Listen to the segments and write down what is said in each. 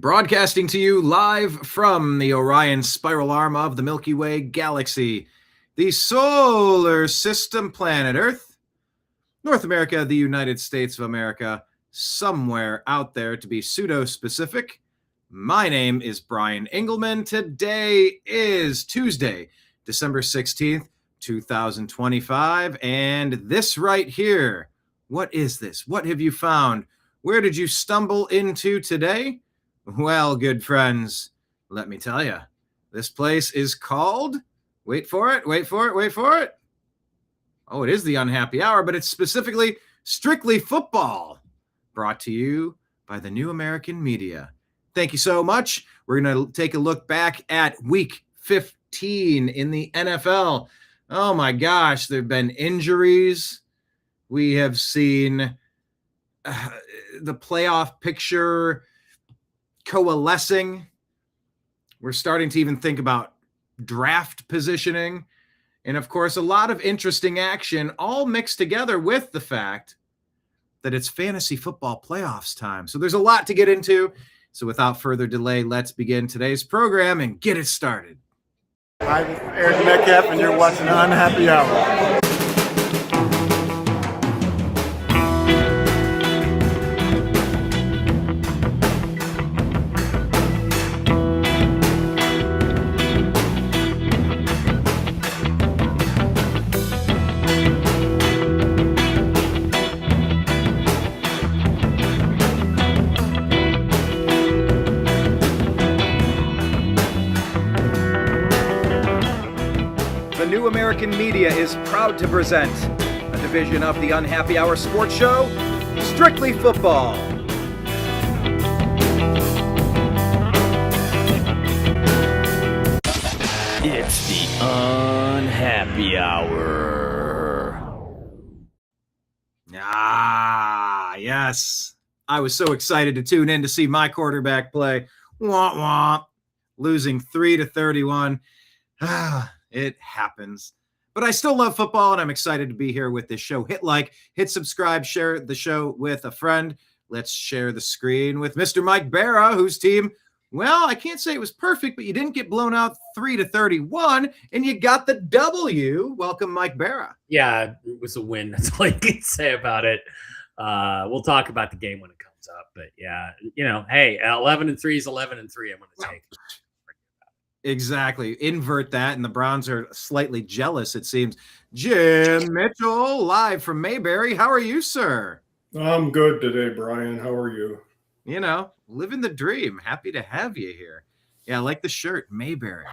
Broadcasting to you live from the Orion spiral arm of the Milky Way galaxy, the solar system, planet Earth, North America, the United States of America, somewhere out there to be pseudo-specific. My name is Brian Engelman. Today is Tuesday, December 16th, 2025, and this right here, what is this? What have you found? Where did you stumble into today? Well, good friends, let me tell you, this place is called, wait for it. Oh, it is the Unhappy Hour, but it's specifically Strictly Football, brought to you by the New American Media. Thank you so much. We're going to take a look back at Week 15 in the NFL. Oh my gosh, there have been injuries. We have seen the playoff picture coalescing. We're starting to even think about draft positioning. And of course, a lot of interesting action, all mixed together with the fact that it's fantasy football playoffs time. So there's a lot to get into. So without further delay, let's begin today's program and get it started. I'm Eric Metcalf, and you're watching Unhappy Hour. New American Media is proud to present a division of the Unhappy Hour sports show, Strictly Football. It's the Unhappy Hour. Ah, yes. I was so excited to tune in to see my quarterback play. Womp womp. Losing 3-31. Ah. It happens. But I still love football, and I'm excited to be here with this show. Hit like, hit subscribe, share the show with a friend. Let's share the screen with Mr. Mike Bara, whose team, well, I can't say it was perfect, but you didn't get blown out 3-31, and you got the W. Welcome, Mike Bara. Yeah, it was a win. That's all I can say about it. We'll talk about the game when it comes up. But yeah, hey, 11-3 is 11-3. I'm going to take. Exactly. Invert that, and the Browns are slightly jealous, it seems. Jim Mitchell, live from Mayberry. How are you, sir? I'm good today, Brian. How are you? Living the dream. Happy to have you here. Yeah, I like the shirt, Mayberry.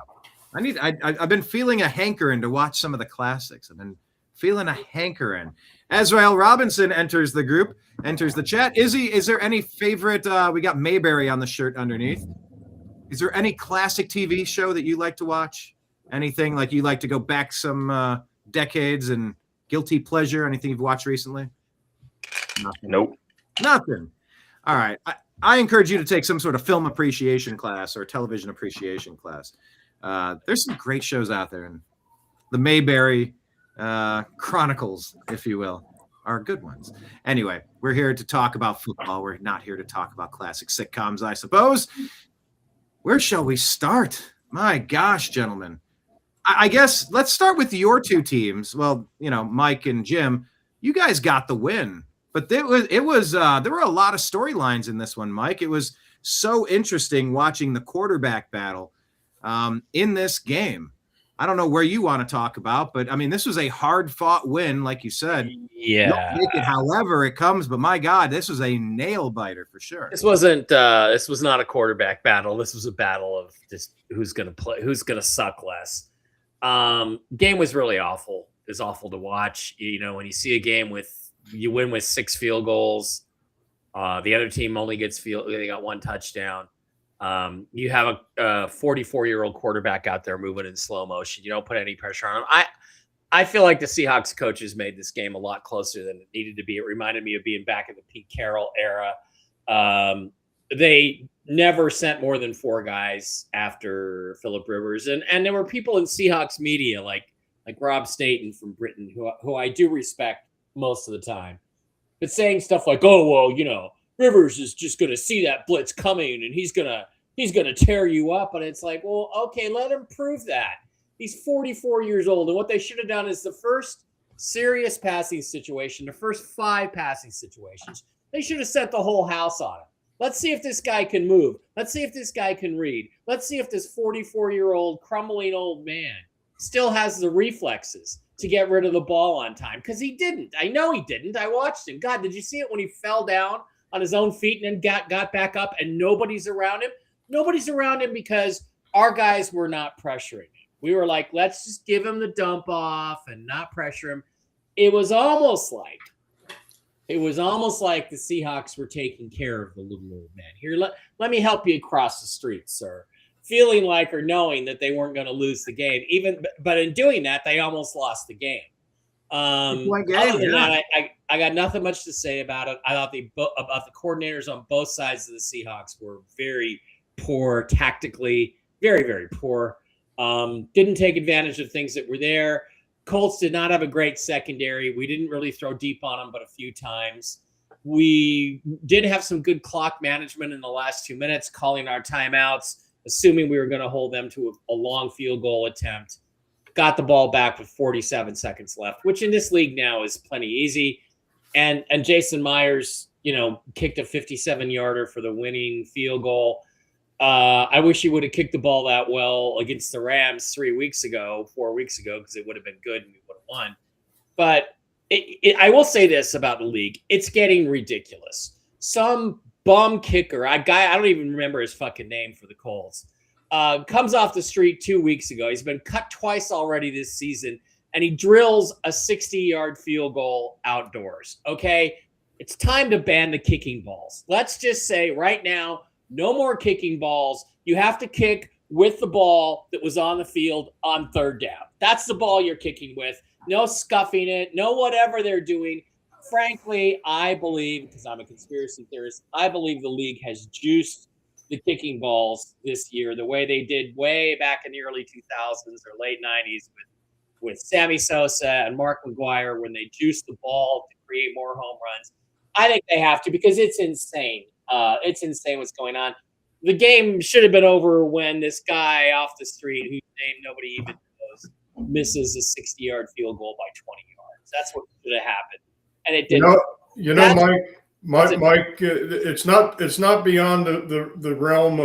I've been feeling a hankering to watch some of the classics. I've been feeling a hankering. Ez'Ryel Robinson enters the group, enters the chat. Izzy, is there any favorite? We got Mayberry on the shirt underneath. Is there any classic TV show that you like to watch? Anything like you like to go back some decades and guilty pleasure? Anything you've watched recently? Nothing. Nope. Nothing. All right. I encourage you to take some sort of film appreciation class or television appreciation class. There's some great shows out there, and the Mayberry Chronicles, if you will, are good ones. Anyway, we're here to talk about football. We're not here to talk about classic sitcoms, I suppose. Where shall we start? My gosh, gentlemen. I guess let's start with your two teams. Well, Mike and Jim, you guys got the win, but there were a lot of storylines in this one, Mike. It was so interesting watching the quarterback battle in this game. I don't know where you want to talk about, but I mean, this was a hard-fought win, like you said. Yeah. Don't take it however it comes, but my God, this was a nail-biter for sure. This was not a quarterback battle. This was a battle of just who's going to suck less. Game was really awful. It was awful to watch. When you see a game you win with 6 field goals, the other team only they got 1 touchdown. You have a 44-year-old quarterback out there moving in slow motion. You don't put any pressure on him. I feel like the Seahawks coaches made this game a lot closer than it needed to be. It reminded me of being back in the Pete Carroll era. They never sent more than 4 guys after Phillip Rivers. And there were people in Seahawks media like Rob Staten from Britain, who I do respect most of the time, but saying stuff like, oh, well, Rivers is just going to see that blitz coming and he's going to tear you up. And it's like, well, okay, let him prove that. He's 44 years old. And what they should have done is the first serious passing situation, the first 5 passing situations, they should have set the whole house on him. Let's see if this guy can move. Let's see if this guy can read. Let's see if this 44-year-old crumbling old man still has the reflexes to get rid of the ball on time. Because he didn't. I know he didn't. I watched him. God, did you see it when he fell down on his own feet and then got back up and nobody's around him? Nobody's around him because our guys were not pressuring him. We were like, let's just give him the dump off and not pressure him. It was almost like the Seahawks were taking care of the little old man. Here, let me help you across the street, sir. Feeling like or knowing that they weren't going to lose the game. But in doing that, they almost lost the game. Other than that, I got nothing much to say about it. I thought about the coordinators on both sides of the Seahawks were very poor tactically, very, very poor. Didn't take advantage of things that were there. Colts did not have a great secondary. We didn't really throw deep on them, but a few times. We did have some good clock management in the last 2 minutes, calling our timeouts, assuming we were going to hold them to a long field goal attempt. Got the ball back with 47 seconds left, which in this league now is plenty easy. And Jason Myers, kicked a 57-yarder for the winning field goal. I wish he would have kicked the ball that well against the Rams 4 weeks ago, because it would have been good and we would have won. But I will say this about the league. It's getting ridiculous. Some bum kicker, a guy, I don't even remember his fucking name for the Colts, comes off the street 2 weeks ago. He's been cut twice already this season, and he drills a 60-yard field goal outdoors. Okay? It's time to ban the kicking balls. Let's just say right now, no more kicking balls. You have to kick with the ball that was on the field on 3rd down. That's the ball you're kicking with. No scuffing it. No whatever they're doing. Frankly, I believe, because I'm a conspiracy theorist, I believe the league has juiced the kicking balls this year the way they did way back in the early 2000s or late 90s with Sammy Sosa and Mark McGuire when they juiced the ball to create more home runs. I think they have to because it's insane. It's insane what's going on. The game should have been over when this guy off the street, whose name nobody even knows, misses a 60-yard field goal by 20 yards. That's what should have happened, and it didn't. Mike, it's not beyond the realm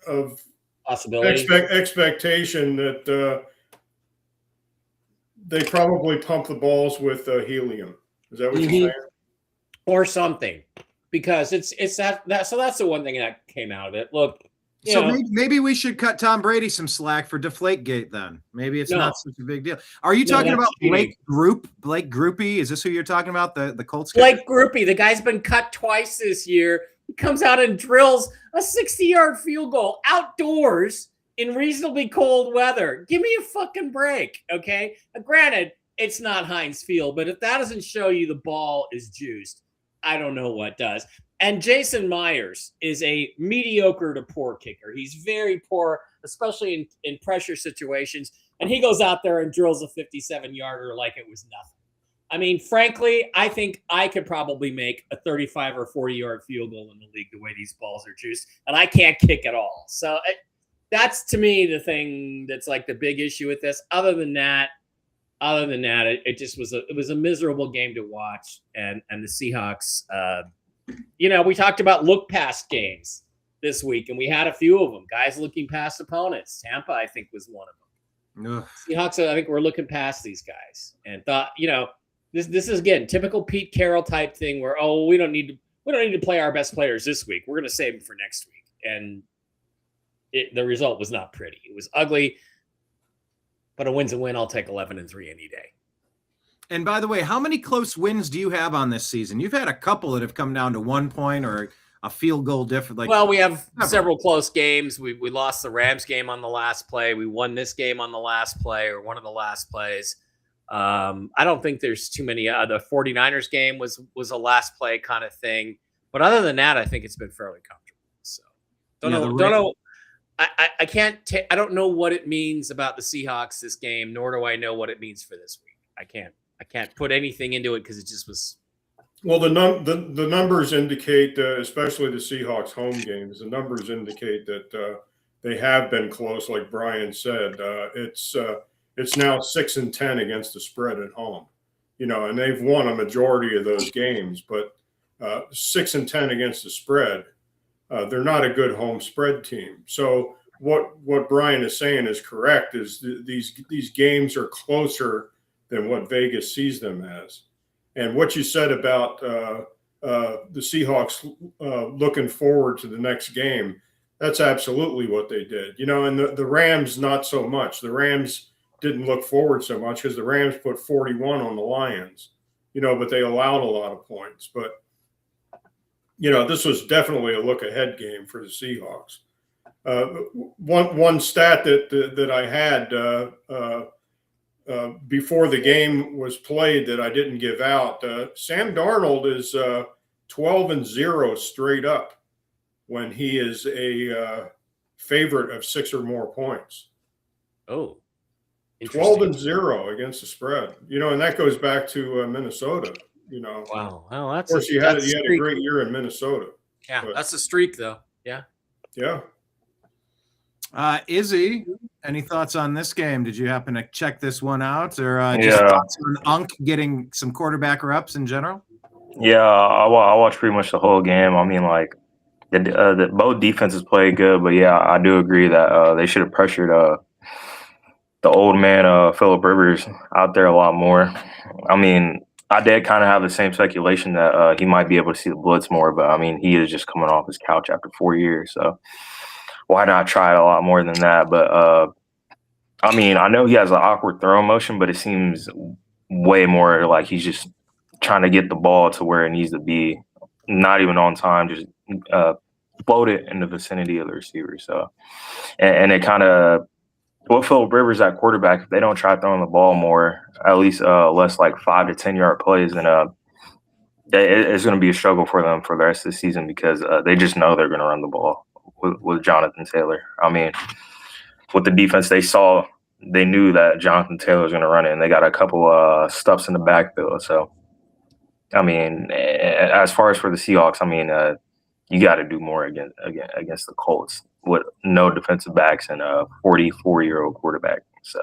of possibility expectation that they probably pump the balls with helium. Is that what you're saying? Or something, because it's that. So that's the one thing that came out of it. Look, maybe we should cut Tom Brady some slack for Deflategate then. Maybe it's not such a big deal. Are you talking about Blake Groupie? Is this who you're talking about? The Colts? Blake Groupie. The guy's been cut twice this year. He comes out and drills a 60-yard field goal outdoors in reasonably cold weather. Give me a fucking break, okay? Granted, it's not Heinz Field, but if that doesn't show you the ball is juiced, I don't know what does. And Jason Myers is a mediocre to poor kicker. He's very poor, especially in pressure situations. And he goes out there and drills a 57-yarder like it was nothing. I mean, frankly, I think I could probably make a 35 or 40-yard field goal in the league the way these balls are juiced. And I can't kick at all. So that's, to me, the thing that's like the big issue with this. Other than that, it just was a miserable game to watch. And the Seahawks, we talked about look past games this week, and we had a few of them. Guys looking past opponents. Tampa, I think, was one of them. Ugh. Seahawks, I think, we're looking past these guys and thought, this is again typical Pete Carroll type thing where we don't need to play our best players this week. We're going to save them for next week, and the result was not pretty. It was ugly. But a win's a win. I'll take 11-3 any day. And by the way, how many close wins do you have on this season? You've had a couple that have come down to 1 point or a field goal difference. Well, we have several close games. We lost the Rams game on the last play. We won this game on the last play or one of the last plays. I don't think there's too many. The 49ers game was a last play kind of thing. But other than that, I think it's been fairly comfortable. So don't know. I can't. I don't know what it means about the Seahawks this game, nor do I know what it means for this week. I can't put anything into it because it just was. Well, the numbers indicate, especially the Seahawks home games, the numbers indicate that they have been close. Like Brian said, it's now 6-10 against the spread at home. And they've won a majority of those games, but 6-10 against the spread, they're not a good home spread team. So what Brian is saying is correct. Is these games are closer than what Vegas sees them as. And what you said about the Seahawks looking forward to the next game, that's absolutely what they did. And the Rams, not so much. The Rams didn't look forward so much because the Rams put 41 on the Lions, but they allowed a lot of points. But, this was definitely a look ahead game for the Seahawks. One stat that I had before the game was played that I didn't give out. Sam Darnold is 12-0 straight up when he is a favorite of 6 or more points. Oh, 12-0 against the spread. And that goes back to Minnesota. Wow. Well, of course, you had a great year in Minnesota. Yeah, that's a streak, though. Yeah. Yeah. Izzy, any thoughts on this game? Did you happen to check this one out, or just Yeah. thoughts on Unk getting some quarterback reps in general? Yeah, I watched pretty much the whole game. I mean, like, both defenses played good, but yeah, I do agree that they should have pressured the old man Phillip Rivers out there a lot more. I mean, I did kind of have the same speculation that he might be able to see the blitz more, but I mean, he is just coming off his couch after 4 years, so why not try it a lot more than that? But I mean, I know he has an awkward throw motion, but it seems way more like he's just trying to get the ball to where it needs to be, not even on time, just float it in the vicinity of the receiver. So, and it kind of, with Phillip Rivers at quarterback, if they don't try throwing the ball more, at least less like 5 to 10 yard plays, then it's going to be a struggle for them for the rest of the season because they just know they're going to run the ball with Jonathan Taylor. I mean, with the defense they saw, they knew that Jonathan Taylor was going to run it, and they got a couple stuffs in the backfield. So, I mean, as far as for the Seahawks, I mean, you got to do more against the Colts with no defensive backs and a 44-year-old quarterback. So,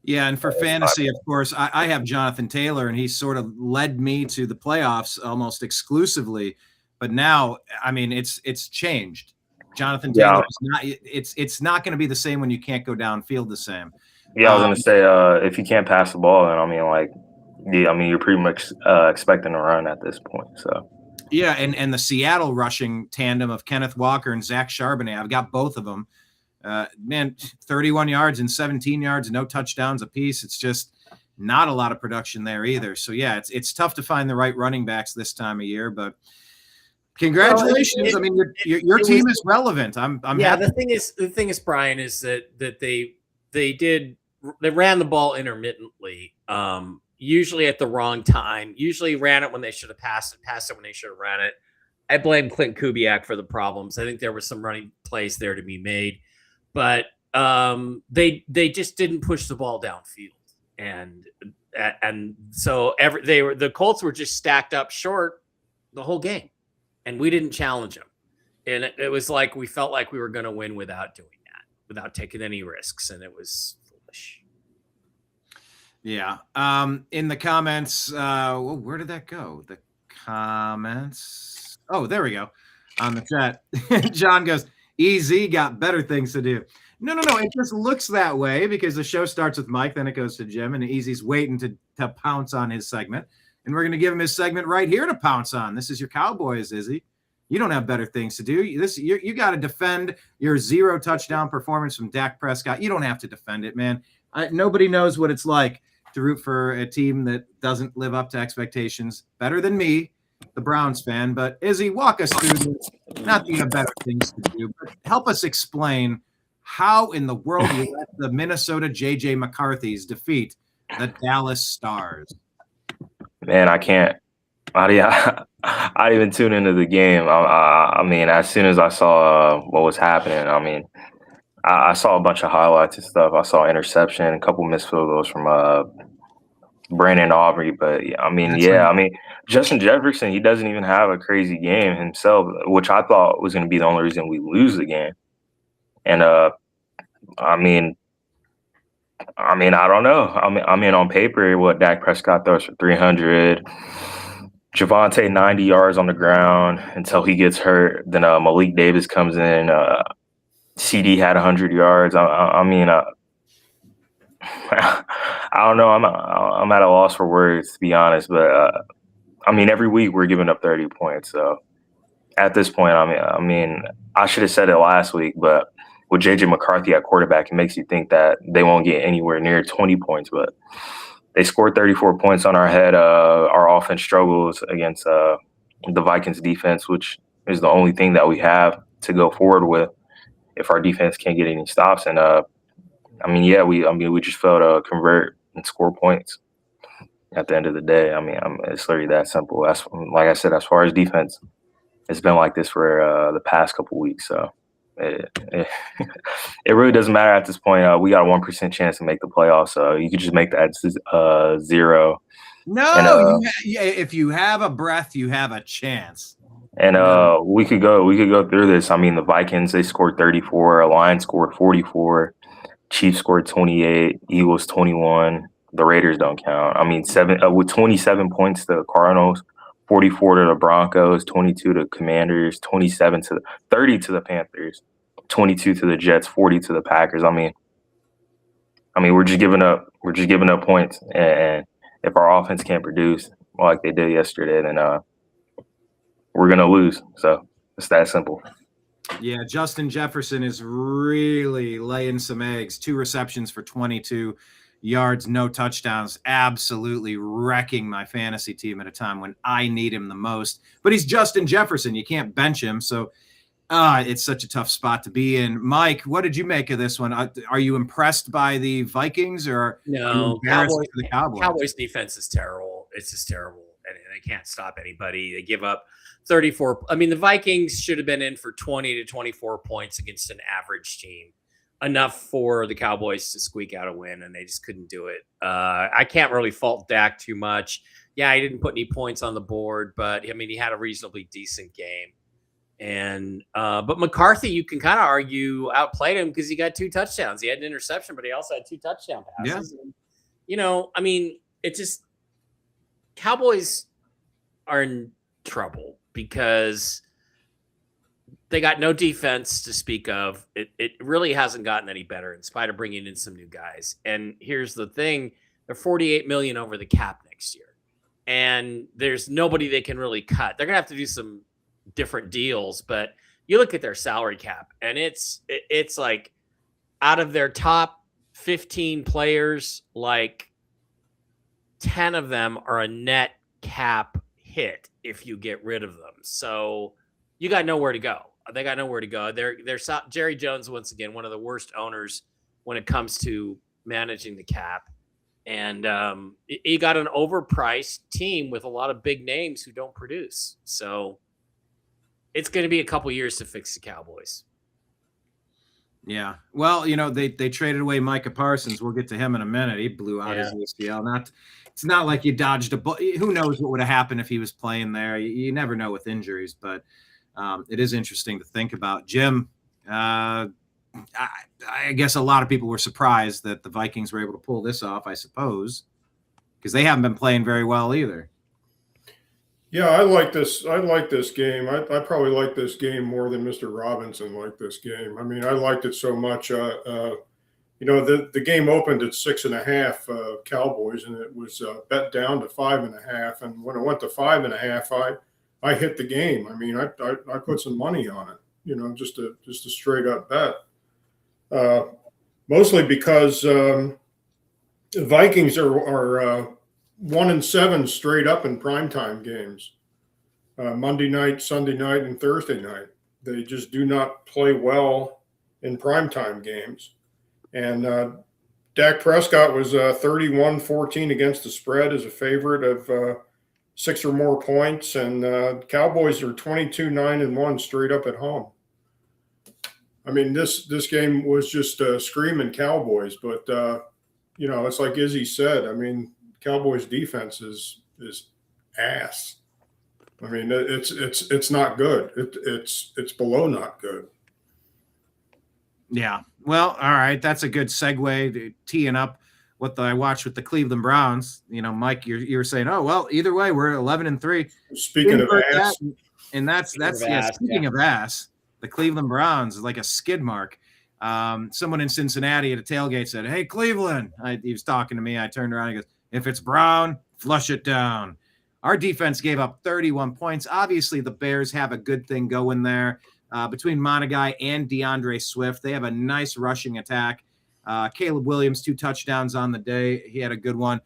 yeah, and for fantasy, of course, I have Jonathan Taylor, and he sort of led me to the playoffs almost exclusively. But now, I mean, it's changed. Jonathan Taylor is not. It's not going to be the same when you can't go downfield the same. Yeah, I was going to say if you can't pass the ball, then I mean, like, yeah, I mean, you're pretty much expecting a run at this point. So. Yeah, and the Seattle rushing tandem of Kenneth Walker and Zach Charbonnet, I've got both of them. Man, 31 yards and 17 yards, no touchdowns apiece. It's just not a lot of production there either. So yeah, it's tough to find the right running backs this time of year. But congratulations! I mean, your team is relevant. I'm yeah. happy. The thing is, Brian, is that they ran the ball intermittently. Usually at the wrong time, usually ran it when they should have passed it when they should have ran it. I blame Clint Kubiak for the problems. I think there were some running plays there to be made, but they just didn't push the ball downfield. And so the Colts were just stacked up short the whole game, and we didn't challenge them. And it was like we felt like we were going to win without doing that, without taking any risks, and it was foolish. Yeah. In the comments, where did that go? The comments. Oh, there we go. On the chat. John goes, EZ got better things to do. No. It just looks that way because the show starts with Mike, then it goes to Jim, and EZ's waiting to pounce on his segment. And we're going to give him his segment right here to pounce on. This is your Cowboys, Izzy. You don't have better things to do. You got to defend your 0 touchdown performance from Dak Prescott. You don't have to defend it, man. Nobody knows what it's like to root for a team that doesn't live up to expectations better than me, the Browns fan. But Izzy, walk us through this. Not that you have better things to do, but help us explain how in the world you let the Minnesota J.J. McCarthy's defeat the Dallas Stars. Man, I can't. I didn't even tune into the game. I mean, as soon as I saw what was happening, I mean, I saw a bunch of highlights and stuff. I saw interception, a couple missed field goals from Brandon Aubrey. But I mean, Justin Jefferson, he doesn't even have a crazy game himself, which I thought was going to be the only reason we lose the game. And I mean, I don't know. I mean, on paper, what Dak Prescott throws for 300, Javonte 90 yards on the ground until he gets hurt. Then Malik Davis comes in. CD had 100 yards. I mean, I don't know. I'm at a loss for words, to be honest. But I mean, every week we're giving up 30 points. So at this point, I mean, I should have said it last week, but with JJ McCarthy at quarterback, it makes you think that they won't get anywhere near 20 points. But they scored 34 points on our head. Our offense struggles against the Vikings defense, which is the only thing that we have to go forward with if our defense can't get any stops. And I mean, we just failed to convert and score points at the end of the day. I mean, it's literally that simple. That's, like I said, as far as defense, it's been like this for the past couple weeks. So it really doesn't matter at this point. We got a 1% chance to make the playoffs. So you could just make that 0. No, if you have a breath, you have a chance. And we could go through this. I mean, the Vikings, they scored 34. Lions scored 44. Chiefs scored 28. Eagles 21. The Raiders don't count. I mean, with 27 points to the Cardinals, 44 to the Broncos, 22 to Commanders, 30 to the Panthers, 22 to the Jets, 40 to the Packers. I mean, we're just giving up points. And if our offense can't produce like they did yesterday, then we're gonna lose. So it's that simple. Yeah, Justin Jefferson is really laying some eggs. 2 receptions for 22 yards, no touchdowns, absolutely wrecking my fantasy team at a time when I need him the most. But he's Justin Jefferson. You can't bench him. So it's such a tough spot to be in. Mike, what did you make of this one? Are you impressed by the Vikings or no? The Cowboys? Cowboys defense is terrible. It's just terrible. And they can't stop anybody. They give up 34. I mean, the Vikings should have been in for 20 to 24 points against an average team. Enough for the Cowboys to squeak out a win, and they just couldn't do it. I can't really fault Dak too much. Yeah, he didn't put any points on the board, but I mean, he had a reasonably decent game. And but McCarthy, you can kind of argue outplayed him because he got 2 touchdowns. He had an interception, but he also had 2 touchdown passes. Yeah. And, you know, I mean, it just Cowboys are in trouble because they got no defense to speak of. It really hasn't gotten any better in spite of bringing in some new guys. And here's the thing. They're $48 million over the cap next year. And there's nobody they can really cut. They're going to have to do some different deals. But you look at their salary cap, and it's like out of their top 15 players, like 10 of them are a net cap hit if you get rid of them. So you got nowhere to go. They got nowhere to go. They're Jerry Jones, once again, one of the worst owners when it comes to managing the cap. And you got an overpriced team with a lot of big names who don't produce. So it's going to be a couple years to fix the Cowboys. Yeah. Well, you know, they traded away Micah Parsons. We'll get to him in a minute. He blew out his ACL. It's not like you dodged a bullet. Who knows what would have happened if he was playing there? You never know with injuries, but it is interesting to think about. Jim, I guess a lot of people were surprised that the Vikings were able to pull this off, I suppose, because they haven't been playing very well either. Yeah, I like this. I like this game. I probably like this game more than Mr. Robinson liked this game. I mean, I liked it so much. You know, the game opened at 6.5 Cowboys, and it was bet down to 5.5. And when it went to 5.5, I hit the game. I mean, I put some money on it. You know, just a straight up bet. Mostly because the Vikings are 1-7 straight up in primetime games. Monday night, Sunday night, and Thursday night. They just do not play well in primetime games. And Dak Prescott was 31-14 against the spread as a favorite of 6 or more points. And Cowboys are 22-9-1 straight up at home. I mean, this game was just screaming Cowboys. But, you know, it's like Izzy said. I mean, Cowboys defense is ass. I mean, it's not good. It's below not good. Yeah. Well, all right. That's a good segue to teeing up what I watched with the Cleveland Browns. You know, Mike, you're saying, oh well, either way, we're 11-3. Speaking of ass, and that's speaking of ass, the Cleveland Browns is like a skid mark. Someone in Cincinnati at a tailgate said, "Hey, Cleveland," he was talking to me. I turned around and he goes, "If it's brown, flush it down." Our defense gave up 31 points. Obviously, the Bears have a good thing going there. Between Monagai and DeAndre Swift, they have a nice rushing attack. Caleb Williams, 2 touchdowns on the day. He had a good one.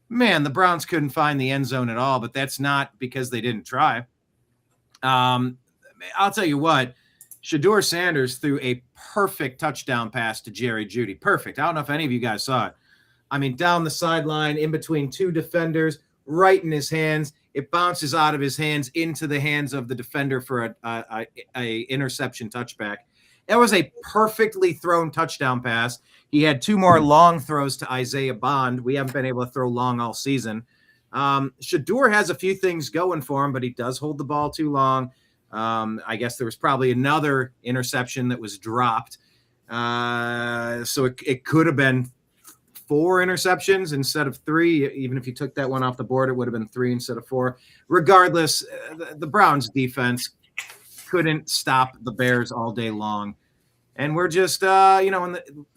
Man, the Browns couldn't find the end zone at all, but that's not because they didn't try. I'll tell you what, Shedeur Sanders threw a perfect touchdown pass to Jerry Jeudy. Perfect. I don't know if any of you guys saw it. I mean, down the sideline, in between 2 defenders, right in his hands. It bounces out of his hands into the hands of the defender for a interception touchback. That was a perfectly thrown touchdown pass. He had 2 more long throws to Isaiah Bond. We haven't been able to throw long all season. Shedeur has a few things going for him, but he does hold the ball too long. I guess there was probably another interception that was dropped. So it could have been 4 interceptions instead of 3. Even if you took that one off the board, it would have been 3 instead of 4. Regardless, the Browns defense couldn't stop the Bears all day long. And we're just,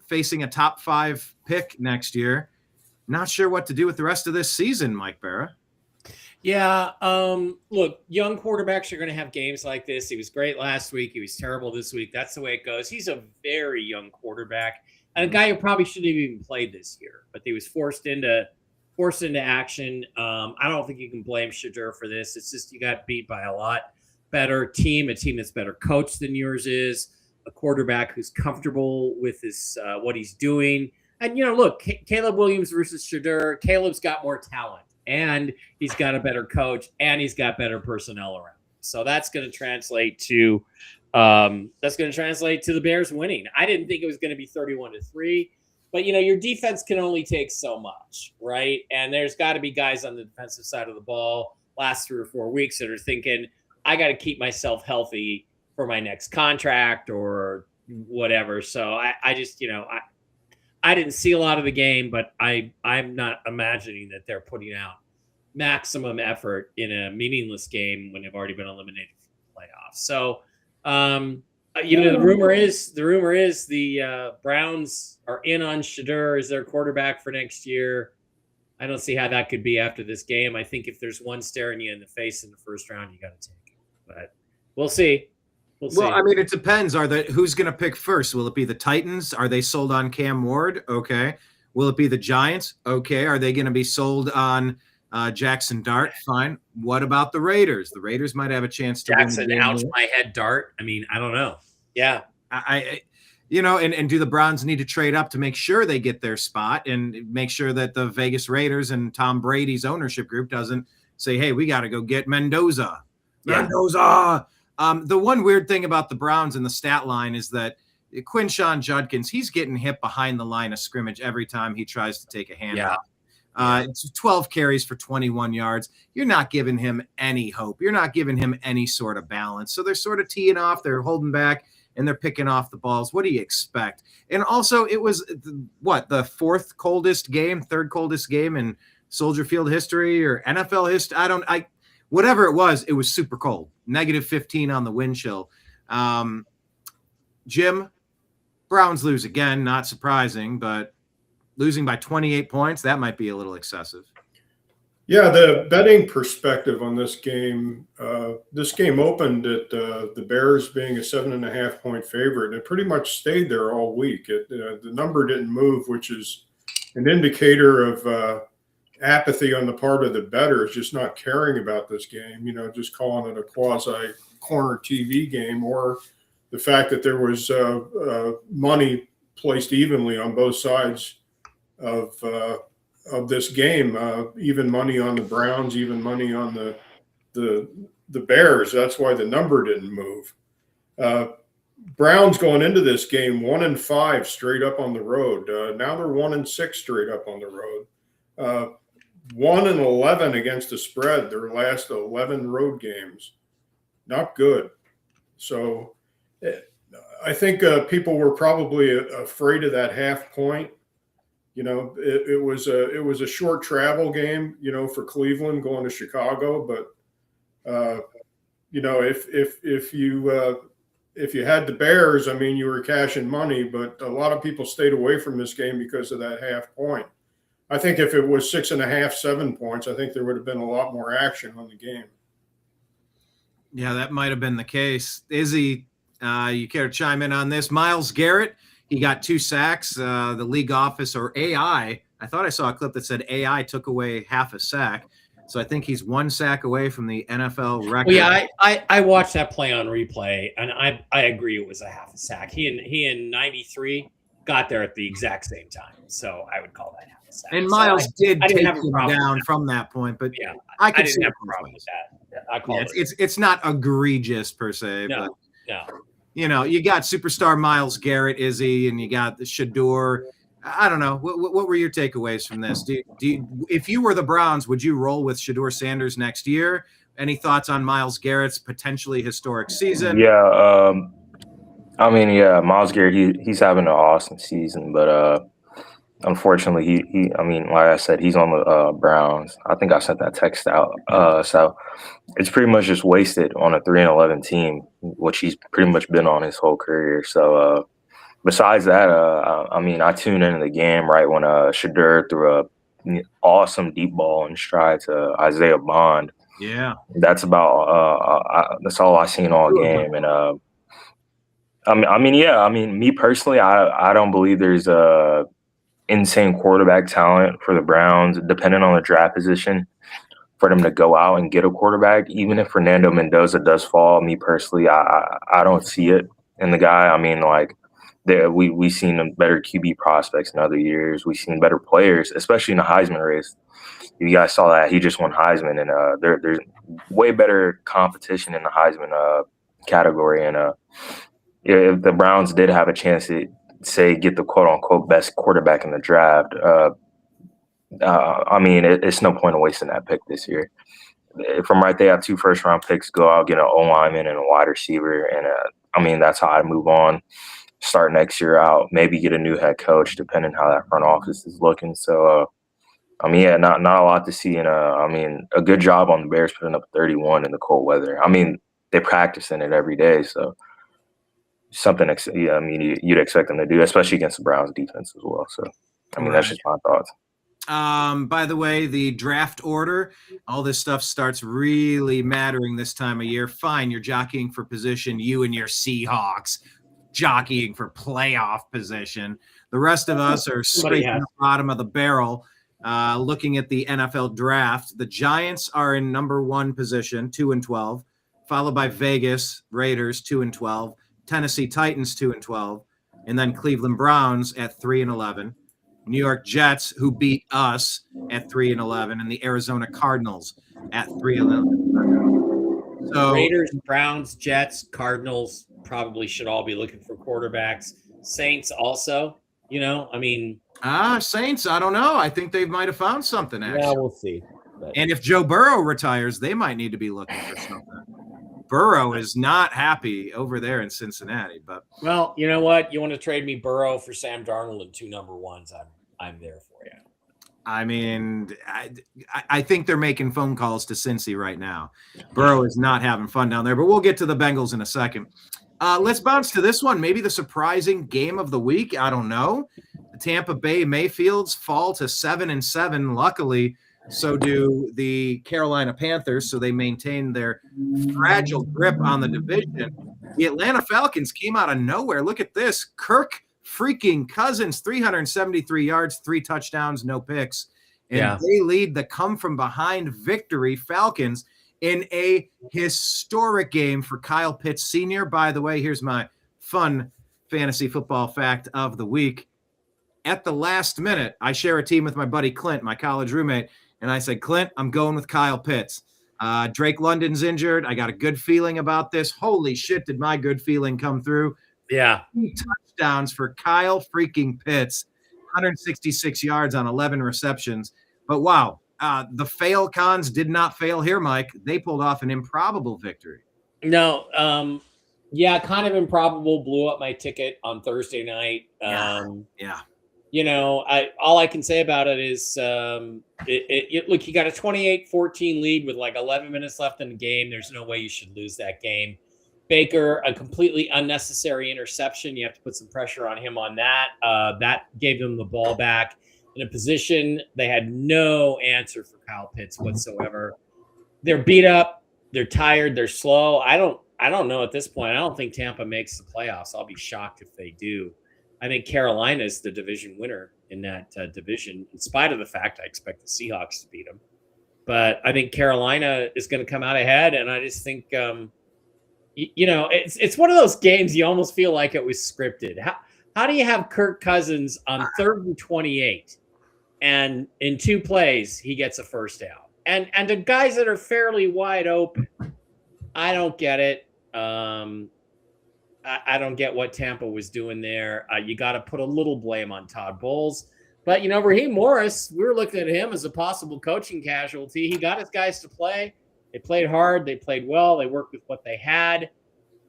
facing a top 5 pick next year. Not sure what to do with the rest of this season, Mike Bara. Yeah. Look, young quarterbacks are going to have games like this. He was great last week. He was terrible this week. That's the way it goes. He's a very young quarterback. And a guy who probably shouldn't have even played this year, but he was forced into action. I don't think you can blame Shedeur for this. It's just you got beat by a lot better team, a team that's better coached than yours is, a quarterback who's comfortable with his what he's doing. And, look, Caleb Williams versus Shedeur. Caleb's got more talent, and he's got a better coach, and he's got better personnel around. So that's going to translate to the Bears winning. I didn't think it was going to be 31-3, but your defense can only take so much, right? And there's got to be guys on the defensive side of the ball last 3 or 4 weeks that are thinking, I got to keep myself healthy for my next contract or whatever. So I just, I didn't see a lot of the game, but I'm not imagining that they're putting out maximum effort in a meaningless game when they've already been eliminated from the playoffs. So, the rumor is the Browns are in on Shedeur as their quarterback for next year. I don't see how that could be after this game. I think if there's one staring you in the face in the first round, you got to take it. But we'll see. Well, I mean, it depends. Who's going to pick first? Will it be the Titans? Are they sold on Cam Ward? Okay. Will it be the Giants? Okay. Are they going to be sold on Jackson Dart? Fine. What about the Raiders? The Raiders might have a chance to Jackson, win. ouch my head, Dart. I mean, I don't know. Yeah. And do the Browns need to trade up to make sure they get their spot and make sure that the Vegas Raiders and Tom Brady's ownership group doesn't say, hey, we got to go get Mendoza. Yeah. Mendoza. The one weird thing about the Browns in the stat line is that Quinshon Judkins, he's getting hit behind the line of scrimmage every time he tries to take a handoff. It's 12 carries for 21 yards. You're not giving him any hope. You're not giving him any sort of balance. So they're sort of teeing off. They're holding back, and they're picking off the balls. What do you expect? And also, it was, the third coldest game in Soldier Field history or NFL history? Whatever it was super cold. -15 on the wind chill. Jim, Browns lose again. Not surprising, but losing by 28 points, that might be a little excessive. Yeah, the betting perspective on this game opened at the Bears being a 7.5-point favorite, and it pretty much stayed there all week. The number didn't move, which is an indicator of apathy on the part of the bettors, just not caring about this game, just calling it a quasi corner TV game, or the fact that there was money placed evenly on both sides of this game, even money on the Browns, even money on the Bears. That's why the number didn't move. Browns going into this game 1-5 straight up on the road. Now they're 1-6 straight up on the road. 1-11 against the spread their last 11 road games. Not good. So I think people were probably afraid of that half point. You know, it was a short travel game, you know, for Cleveland going to Chicago. But you know, if you had the Bears, I mean, you were cashing money. But a lot of people stayed away from this game because of that half point. I think if it was 6.5, 7 points, I think there would have been a lot more action on the game. Yeah, that might have been the case. Izzy, you care to chime in on this? Myles Garrett, he got 2 sacks. The league office, or AI, I thought I saw a clip that said AI took away half a sack. So I think he's 1 sack away from the NFL record. Well, yeah, I watched that play on replay, and I agree it was a half a sack. He and 93 got there at the exact same time, so I would call that half a sack. And Myles did I take didn't have a him problem down with that. from that point, but Yeah, I I could didn't see have it a both problem ways. with that. I call Yeah, it. it's not egregious per se, No, but no. you know, you got superstar Myles Garrett, Izzy, and you got the Shador. I don't know. What were your takeaways from this? Do you, if you were the Browns, would you roll with Shador Sanders next year? Any thoughts on Myles Garrett's potentially historic season? Yeah, I mean, yeah, Myles Garrett, he's having an awesome season, but unfortunately, he I mean, like I said, he's on the Browns. I think I sent that text out. So it's pretty much just wasted on a 3-11 team, which he's pretty much been on his whole career. So besides that, I mean, I tuned into the game right when Shador threw a awesome deep ball in stride to Isaiah Bond. Yeah, That's about that's all I seen all game. And I mean, me personally, I don't believe there's insane quarterback talent for the Browns, depending on the draft position, for them to go out and get a quarterback. Even if Fernando Mendoza does fall, me personally, I don't see it in the guy. I mean, like, we've seen better QB prospects in other years. We've seen better players, especially in the Heisman race. You guys saw that he just won Heisman, and there's way better competition in the Heisman category. And if the Browns did have a chance to, say, get the quote unquote best quarterback in the draft, I mean, it's no point in wasting that pick this year. From right there, 2 first-round picks, go out, get an O-lineman and a wide receiver, and I mean, that's how I move on. Start next year out, maybe get a new head coach, depending how that front office is looking. So, I mean, yeah, not a lot to see. And I mean, a good job on the Bears putting up 31 in the cold weather. I mean, they practice in it every day, so something. I mean, you'd expect them to do, especially against the Browns defense as well. So, I mean, that's just my thoughts. By the way, the draft order, all this stuff starts really mattering this time of year. Fine, you're jockeying for position, you and your Seahawks jockeying for playoff position. The rest of us are scraping the bottom of the barrel, looking at the NFL draft. The Giants are in number 1 position, 2-12, followed by Vegas Raiders, 2-12, Tennessee Titans, 2-12, and then Cleveland Browns at 3-11. New York Jets, who beat us, at 3-11, and the Arizona Cardinals at 3-11. So Raiders, Browns, Jets, Cardinals probably should all be looking for quarterbacks. Saints also, you know, I mean. Saints, I don't know. I think they might have found something, actually. Yeah, we'll see. But. And if Joe Burrow retires, they might need to be looking for something. Burrow is not happy over there in Cincinnati, but well, you know what? You want to trade me Burrow for Sam Darnold and 2 number 1s? I'm there for you. I mean, I think they're making phone calls to Cincy right now. Burrow is not having fun down there, but we'll get to the Bengals in a second. Let's bounce to this one. Maybe the surprising game of the week. I don't know. The Tampa Bay Mayfields fall to 7-7. Luckily, so do the Carolina Panthers, so they maintain their fragile grip on the division. The Atlanta Falcons came out of nowhere. Look at this. Kirk freaking Cousins, 373 yards, 3 touchdowns, no picks. And they lead the come-from-behind victory Falcons in a historic game for Kyle Pitts Sr. By the way, here's my fun fantasy football fact of the week. At the last minute, I share a team with my buddy Clint, my college roommate, and I said, Clint, I'm going with Kyle Pitts. Drake London's injured. I got a good feeling about this. Holy shit, did my good feeling come through. Yeah. 2 touchdowns for Kyle freaking Pitts, 166 yards on 11 receptions. But wow, The fail cons did not fail here, Mike. They pulled off an improbable victory. No, yeah, kind of improbable. Blew up my ticket on Thursday night. Yeah. You know, all I can say about it is, look, you got a 28-14 lead with like 11 minutes left in the game. There's no way you should lose that game. Baker, a completely unnecessary interception. You have to put some pressure on him on that. That gave them the ball back in a position they had no answer for Kyle Pitts whatsoever. They're beat up. They're tired. They're slow. I don't know at this point. I don't think Tampa makes the playoffs. I'll be shocked if they do. I think Carolina is the division winner in that division, in spite of the fact I expect the Seahawks to beat them. But I think Carolina is going to come out ahead, and I just think, you know, it's one of those games you almost feel like it was scripted. How do you have Kirk Cousins on 3rd and 28, and in 2 plays he gets a first down, and the guys that are fairly wide open? I don't get it. I don't get what Tampa was doing there. You got to put a little blame on Todd Bowles. But, you know, Raheem Morris, we were looking at him as a possible coaching casualty. He got his guys to play. They played hard. They played well. They worked with what they had.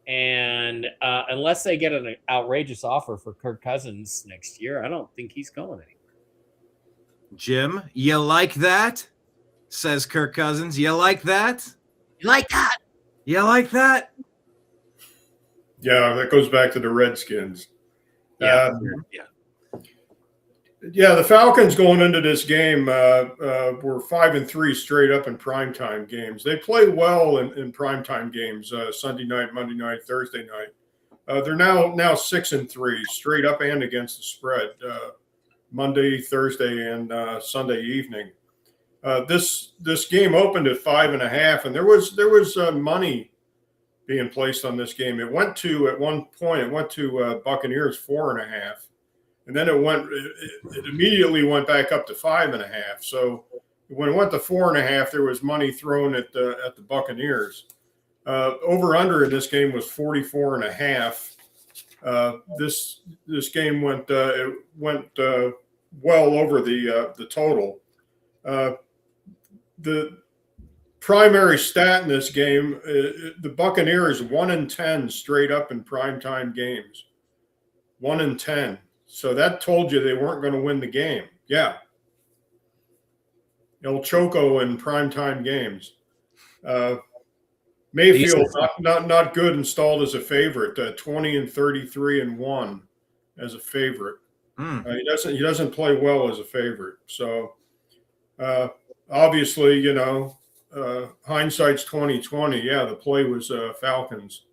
And unless they get an outrageous offer for Kirk Cousins next year, I don't think he's going anywhere. Jim, you like that? Says Kirk Cousins. You like that? You like that? You like that? Yeah, that goes back to the Redskins. Yeah. Yeah, the Falcons going into this game were 5-3 straight up in primetime games. They play well in primetime games, Sunday night, Monday night, Thursday night. They're now 6-3 straight up and against the spread, Monday, Thursday, and Sunday evening. This game opened at 5.5, and there was money being placed on this game. It went to, at one point, Buccaneers 4.5. And then it immediately went back up to 5.5. So when it went to 4.5, there was money thrown at the Buccaneers. Over under in this game was 44.5. This game went well over the total. The primary stat in this game, the Buccaneers 1-10 straight up in primetime games. 1-10. So that told you they weren't going to win the game. Yeah. El Choco in primetime games. Mayfield not good, installed as a favorite. 20-33-1 as a favorite. He doesn't play well as a favorite. So obviously, you know, hindsight's 20/20. Yeah, the play was Falcons.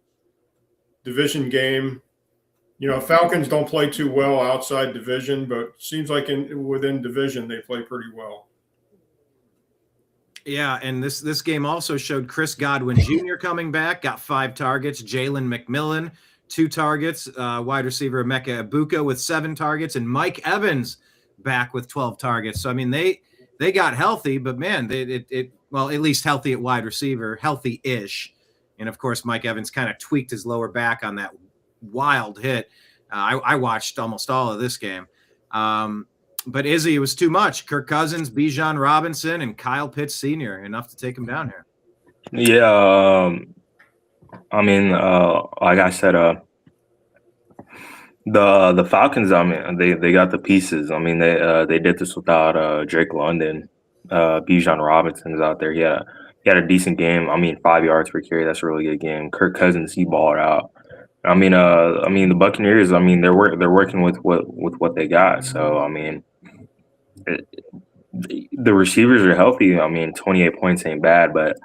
Division game. You know, Falcons don't play too well outside division, but seems like within division they play pretty well. Yeah, and this game also showed Chris Godwin Jr. coming back, got 5 targets. Jalen McMillan, 2 targets. Wide receiver Emeka Egbuka with 7 targets, and Mike Evans back with 12 targets. So I mean, they got healthy, but man, well, at least healthy at wide receiver, healthy-ish. And of course, Mike Evans kind of tweaked his lower back on that wild hit. I watched almost all of this game. But Izzy, it was too much. Kirk Cousins, Bijan Robinson, and Kyle Pitts Sr. enough to take him down here. Yeah, I mean, like I said, the Falcons, I mean, they got the pieces. I mean, they did this without Drake London. Bijan Robinson's out there. He had a decent game. I mean, 5 yards per carry. That's a really good game. Kirk Cousins, he balled out. I mean, the Buccaneers. I mean, they're working with what they got. So I mean, the receivers are healthy. I mean, 28 points ain't bad, but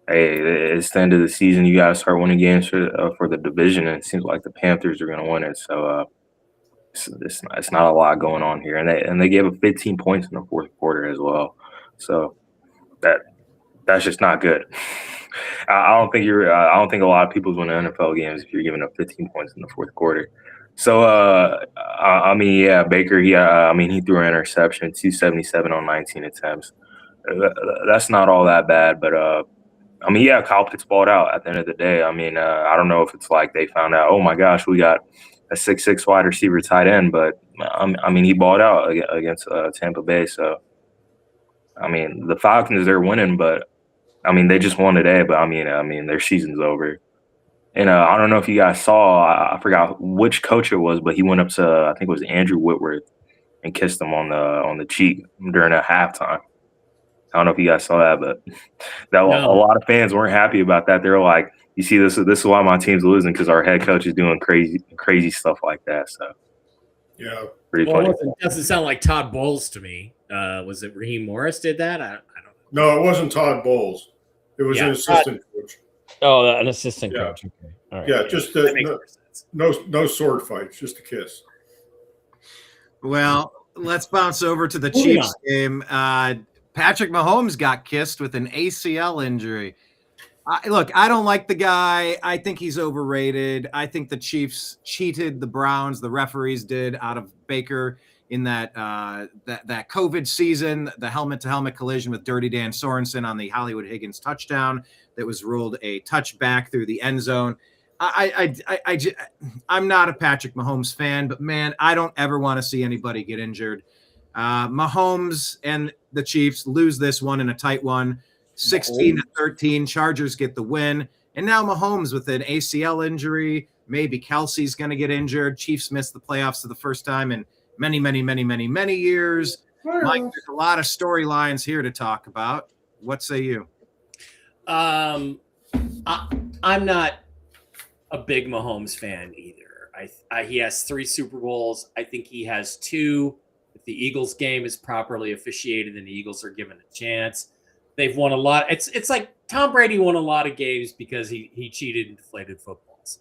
hey, it's the end of the season. You got to start winning games for the division, and it seems like the Panthers are going to win it. So it's not a lot going on here, and they gave up 15 points in the fourth quarter as well. So that's just not good. I don't think a lot of people win NFL games if you're giving up 15 points in the fourth quarter. So I mean, yeah, Baker. He threw an interception, 277 on 19 attempts. That's not all that bad, but I mean, yeah, Kyle Pitts balled out at the end of the day. I mean, I don't know if it's like they found out, oh my gosh, we got a 6'6" wide receiver tight end, but I mean, he balled out against Tampa Bay. So I mean, the Falcons, they're winning, but I mean, they just won today. But I mean, their season's over. And I don't know if you guys saw, I forgot which coach it was, but he went up to, I think it was Andrew Whitworth, and kissed him on the cheek during a halftime. I don't know if you guys saw that, but a lot of fans weren't happy about that. They were like, "You see, this is why my team's losing, because our head coach is doing crazy stuff like that." So, yeah, pretty funny. It doesn't sound like Todd Bowles to me. Was it Raheem Morris did that? I don't know. No, it wasn't Todd Bowles. It was an assistant coach. Oh, an assistant coach. Okay. All right. Yeah, just no sword fights, just a kiss. Well, let's bounce over to the Chiefs game. Patrick Mahomes got kissed with an ACL injury. Look, I don't like the guy. I think he's overrated. I think the Chiefs cheated the Browns. The referees did out of Baker in that COVID season, the helmet-to-helmet collision with Dirty Dan Sorensen on the Hollywood Higgins touchdown that was ruled a touchback through the end zone. I'm not a Patrick Mahomes fan, but man, I don't ever want to see anybody get injured. Mahomes and the Chiefs lose this one in a tight one, 16-13. Chargers get the win. And now Mahomes with an ACL injury. Maybe Kelsey's going to get injured. Chiefs missed the playoffs for the first time in many, many, many, many, many years. Mike, there's a lot of storylines here to talk about. What say you? I'm not a big Mahomes fan either. He has 3 Super Bowls. I think he has 2. If the Eagles game is properly officiated and the Eagles are given a chance, they've won a lot. It's like Tom Brady won a lot of games because he cheated and deflated footballs.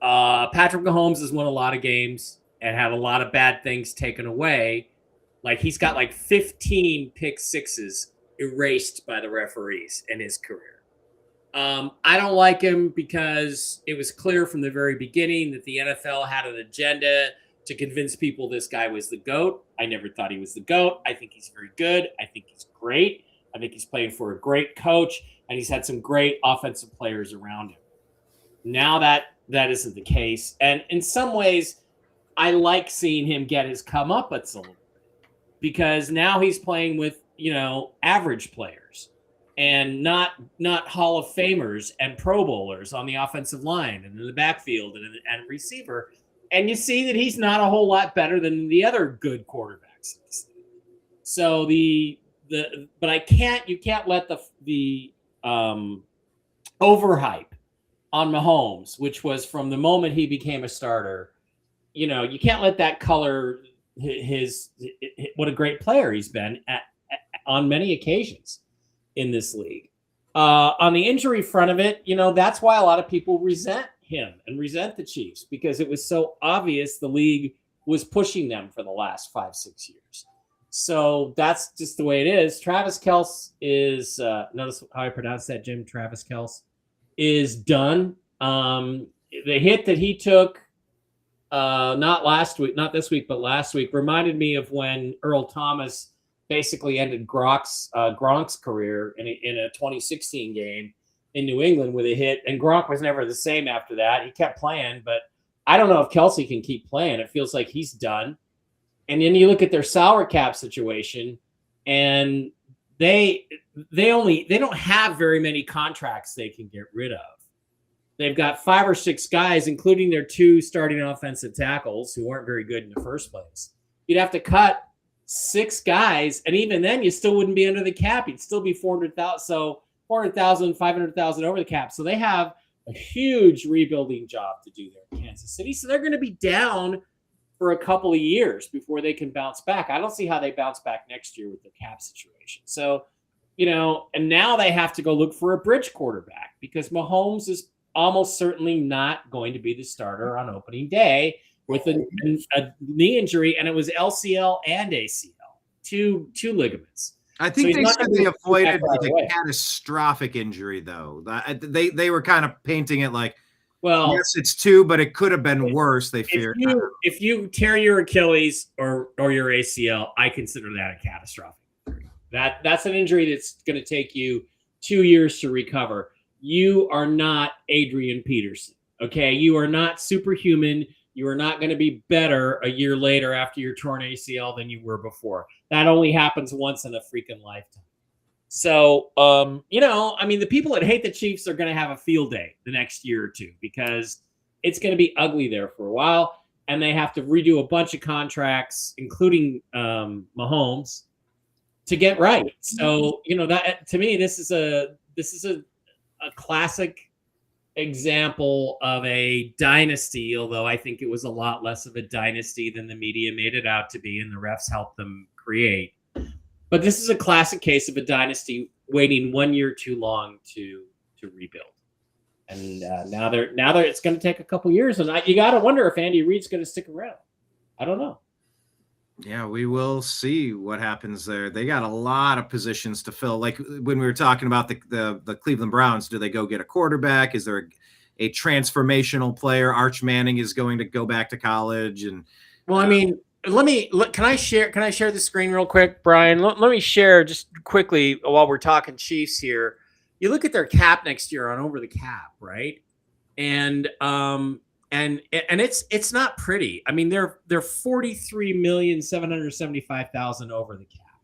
Patrick Mahomes has won a lot of games and had a lot of bad things taken away. Like he's got like 15 pick sixes erased by the referees in his career. I don't like him because it was clear from the very beginning that the NFL had an agenda to convince people this guy was the GOAT. I never thought he was the GOAT. I think he's very good. I think he's great. I think he's playing for a great coach, and he's had some great offensive players around him. Now that isn't the case. And in some ways, I like seeing him get his comeuppance a little bit because now he's playing with, average players and not Hall of Famers and Pro Bowlers on the offensive line and in the backfield and receiver. And you see that he's not a whole lot better than the other good quarterbacks. So but you can't let the overhype on Mahomes, which was from the moment he became a starter. You can't let that color what a great player he's been on many occasions in this league. On the injury front of it, that's why a lot of people resent him and resent the Chiefs because it was so obvious the league was pushing them for the last 5-6 years. So that's just the way it is. Travis Kelce is, notice how I pronounce that, Jim? Travis Kelce is done. The hit that he took, not this week, but last week, reminded me of when Earl Thomas basically ended Gronk's career in a 2016 game in New England with a hit. And Gronk was never the same after that. He kept playing, but I don't know if Kelce can keep playing. It feels like he's done. And then you look at their salary cap situation, and they don't have very many contracts they can get rid of. They've got 5 or 6 guys, including their 2 starting offensive tackles who weren't very good in the first place. You'd have to cut 6 guys, and even then you still wouldn't be under the cap. You'd still be 400,000. So 400,000, 500,000 over the cap. So they have a huge rebuilding job to do there in Kansas City. So they're going to be down for a couple of years before they can bounce back. I don't see how they bounce back next year with the cap situation. So, and now they have to go look for a bridge quarterback because Mahomes is almost certainly not going to be the starter on opening day with a knee injury, and it was LCL and ACL, two ligaments. I think they said they avoided a catastrophic injury, though. They were kind of painting it like, well, yes, it's 2, but it could have been worse. They feared. If you tear your Achilles or your ACL, I consider that a catastrophic injury. That's an injury that's going to take you 2 years to recover. You are not Adrian Peterson. Okay, you are not superhuman. You are not going to be better a year later after your torn ACL than you were before. That only happens once in a freaking lifetime. So, I mean, the people that hate the Chiefs are going to have a field day the next year or two because it's going to be ugly there for a while, and they have to redo a bunch of contracts, including Mahomes, to get right. So, that to me, this is a classic example of a dynasty, although I think it was a lot less of a dynasty than the media made it out to be, and the refs helped them create. But this is a classic case of a dynasty waiting 1 year too long to rebuild. And now it's going to take a couple years, and you got to wonder if Andy Reid's going to stick around. I don't know. Yeah, we will see what happens there. They got a lot of positions to fill. Like when we were talking about the Cleveland Browns, do they go get a quarterback? Is there a transformational player? Arch Manning is going to go back to college, and well, I mean, can I share the screen real quick, Brian? Let me share just quickly while we're talking Chiefs here. You look at their cap next year on over the cap, right? And it's not pretty. I mean, they're 43,775,000 over the cap,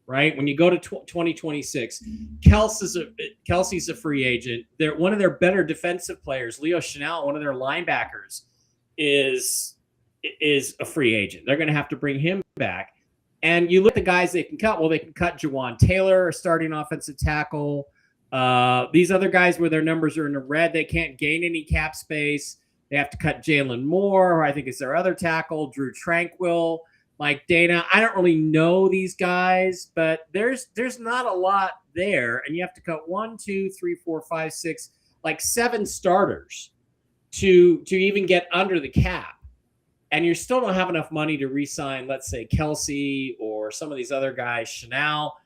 right? When you go to 2026, Kelsey's a free agent. They're one of their better defensive players. Leo Chanel, one of their linebackers, is a free agent. They're going to have to bring him back. And you look at the guys they can cut. Well, they can cut Jawan Taylor, a starting offensive tackle. These other guys where their numbers are in the red, they can't gain any cap space. They have to cut Jalen Moore, who I think is their other tackle, Drew Tranquill, Mike Dana. I don't really know these guys, but there's not a lot there. And you have to cut 1, 2, 3, 4, 5, 6, like 7 starters to even get under the cap. And you still don't have enough money to re-sign, let's say, Kelsey or some of these other guys, Chanel.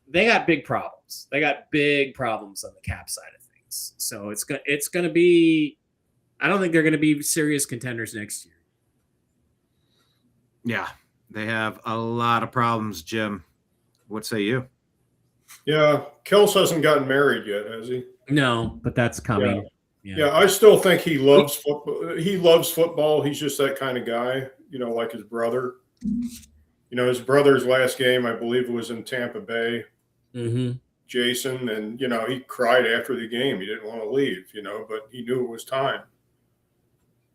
They got big problems. They got big problems on the cap side of things. So it's going to be – I don't think they're going to be serious contenders next year. Yeah, they have a lot of problems, Jim. What say you? Yeah, Kels hasn't gotten married yet, has he? No, but that's coming. Yeah, I still think he loves football. He loves football. He's just that kind of guy, like his brother. His brother's last game, I believe, was in Tampa Bay. Mm-hmm. Jason, and he cried after the game. He didn't want to leave, but he knew it was time.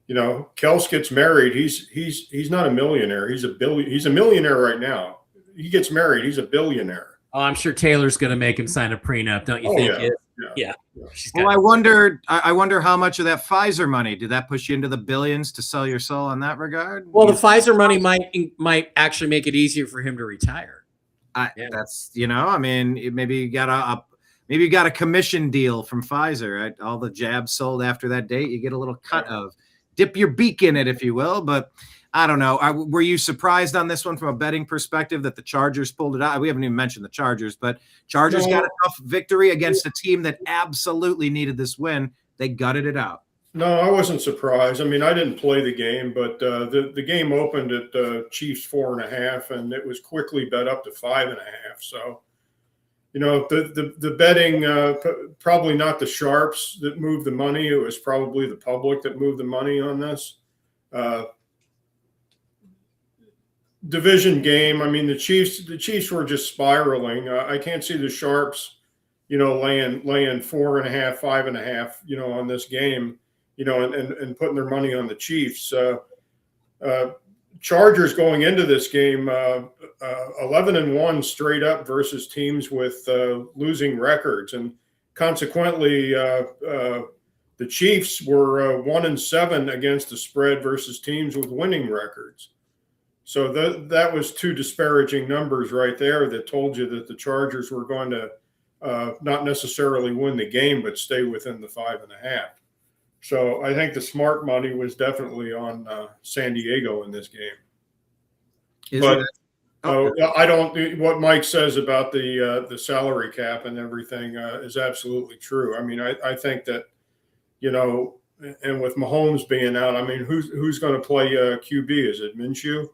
Kels gets married. He's not a millionaire. He's a millionaire right now. He gets married. He's a billionaire. Oh, I'm sure Taylor's going to make him sign a prenup, don't you think? Yeah. Well, I wonder how much of that Pfizer money did that push you into the billions to sell your soul in that regard? Well, the Pfizer money might actually make it easier for him to retire. That's I mean, maybe you got a commission deal from Pfizer. Right? All the jabs sold after that date, you get a little cut of dip your beak in it, if you will. But I don't know. Were you surprised on this one from a betting perspective that the Chargers pulled it out? We haven't even mentioned the Chargers, but Chargers got a tough victory against a team that absolutely needed this win. They gutted it out. No, I wasn't surprised. I mean, I didn't play the game, but the game opened at Chiefs 4.5, and it was quickly bet up to 5.5. So, the betting, probably not the sharps that moved the money. It was probably the public that moved the money on this. Division game. I mean, the Chiefs were just spiraling. I can't see the sharps, laying 4.5, 5.5, on this game, and putting their money on the Chiefs. Chargers going into this game, 11-1 straight up versus teams with losing records, and consequently, the Chiefs were 1-7 against the spread versus teams with winning records. So that was 2 disparaging numbers right there that told you that the Chargers were going to not necessarily win the game, but stay within the 5.5. So I think the smart money was definitely on San Diego in this game. I don't. What Mike says about the salary cap and everything is absolutely true. I mean, I think that and with Mahomes being out, I mean, who's going to play QB? Is it Minshew?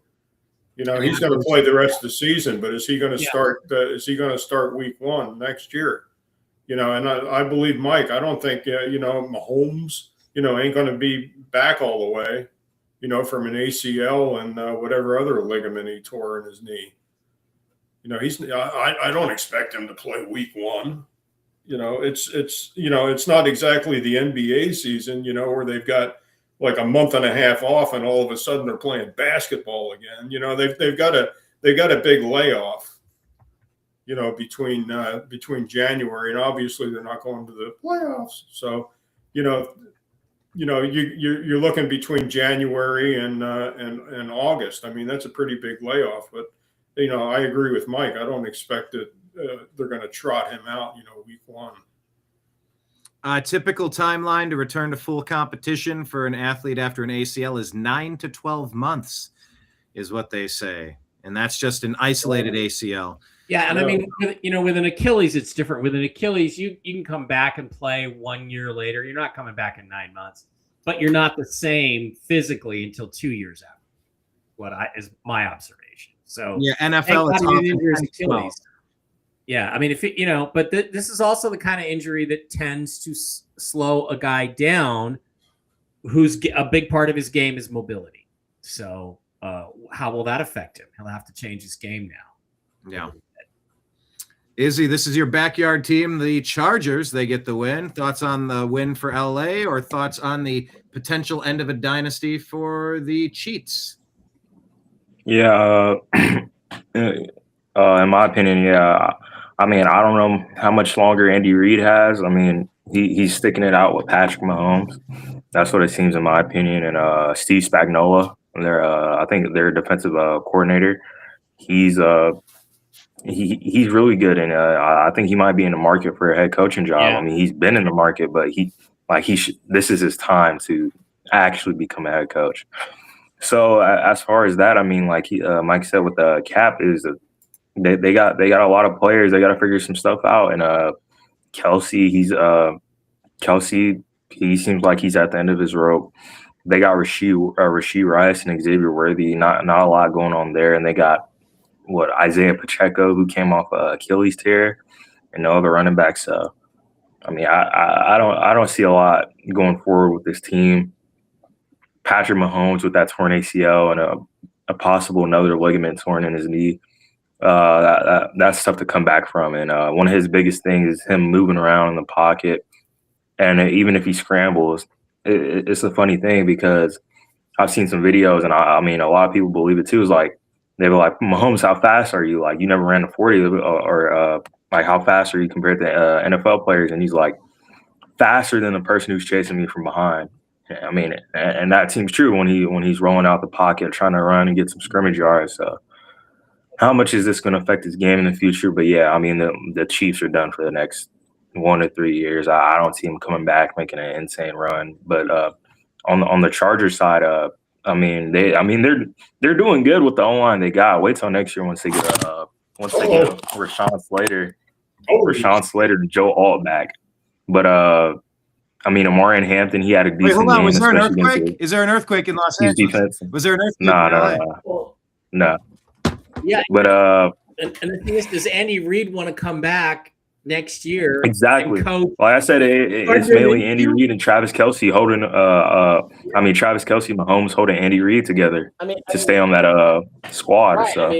He's going to play the rest of the season, but is he going to start? Is he going to start week 1 next year? And I believe Mike. I don't think Mahomes ain't going to be back all the way, from an ACL and whatever other ligament he tore in his knee. I don't expect him to play week 1. It's not exactly the NBA season, where they've got like a month and a half off and all of a sudden they're playing basketball again. They've got a big layoff, between January, and obviously they're not going to the playoffs. So, you're looking between January and August. I mean, that's a pretty big layoff, but I agree with Mike. I don't expect that they're going to trot him out, week 1. Typical timeline to return to full competition for an athlete after an ACL is 9 to 12 months, is what they say, and that's just an isolated ACL. Yeah, and I mean, with an Achilles, it's different. With an Achilles, you can come back and play 1 year later. You're not coming back in 9 months, but you're not the same physically until 2 years out. Is my observation. So yeah, NFL it's often Achilles. Yeah, I mean, if but this is also the kind of injury that tends to slow a guy down, who's a big part of his game is mobility. So, how will that affect him? He'll have to change his game now. Yeah. Izzy, this is your backyard team, the Chargers. They get the win. Thoughts on the win for LA, or thoughts on the potential end of a dynasty for the Chiefs? Yeah, in my opinion, yeah. I mean, I don't know how much longer Andy Reid has. I mean, he's sticking it out with Patrick Mahomes. That's what it seems, in my opinion. And Steve Spagnuolo, I think their defensive coordinator, he's really good, and I think he might be in the market for a head coaching job. Yeah. I mean, he's been in the market, but this is his time to actually become a head coach. So as far as that, I mean, like Mike said, with the cap is they got a lot of players. They got to figure some stuff out. And Kelsey, he seems like he's at the end of his rope. They got Rashee Rice and Xavier Worthy. Not a lot going on there. And they got Isaiah Pacheco, who came off Achilles tear, and no other running backs. So I mean, I don't see a lot going forward with this team. Patrick Mahomes with that torn ACL and a possible another ligament torn in his knee. That's tough to come back from. And one of his biggest things is him moving around in the pocket. And even if he scrambles, it's a funny thing because I've seen some videos, and I mean, a lot of people believe it too. Is like, they were like, Mahomes, how fast are you? Like, you never ran a 40, or like, how fast are you compared to NFL players? And he's like, faster than the person who's chasing me from behind. I mean, and that seems true when he's rolling out the pocket, trying to run and get some scrimmage yards. So, how much is this going to affect his game in the future? But yeah, I mean, the Chiefs are done for the next 1 to 3 years. I don't see him coming back making an insane run. But on the Chargers side, they're doing good with the O-line they got. Wait till next year once they get Rashawn Slater and Joe Alt back. But I mean, Amarian Hampton, he had a decent game. Wait, hold on. Was there an earthquake? Is there an earthquake in Los Angeles? Defensive. Was there an earthquake? No. Yeah. But and the thing is, does Andy Reid want to come back next year? Exactly. Like I said, it's mainly Andy Reid and Travis Kelce holding. Travis Kelce, Mahomes holding Andy Reid together to stay on that squad. Right. So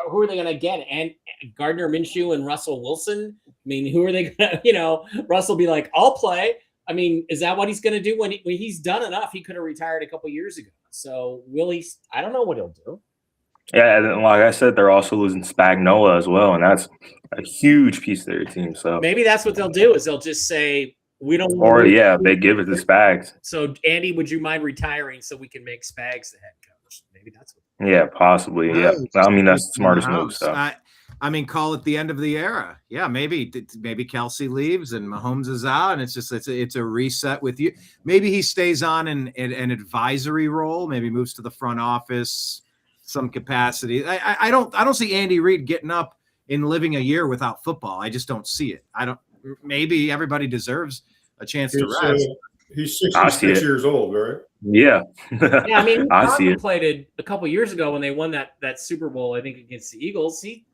who are they gonna get? And Gardner Minshew and Russell Wilson. I mean, who are they gonna? Russell be like, I'll play. I mean, is that what he's gonna do when he's done enough? He could have retired a couple years ago. So will he? I don't know what he'll do. Yeah, and like I said, they're also losing Spagnuolo as well, and that's a huge piece of their team. So maybe that's what they'll do is they'll just say we don't. Or they give it to Spags. So Andy, would you mind retiring so we can make Spags the head coach? Maybe that's what. Yeah, possibly. Yeah, I mean that's the smartest move. So I mean, call it the end of the era. Yeah, maybe Kelce leaves and Mahomes is out, and it's a reset with you. Maybe he stays on in an advisory role. Maybe moves to the front office, some capacity. I don't see Andy Reid getting up and living a year without football. I just don't see it. Maybe everybody deserves a chance to rest. He's 66 years old, right? Yeah. Yeah, I mean, he I see contemplated a couple of years ago when they won that Super Bowl, I think, against the Eagles. He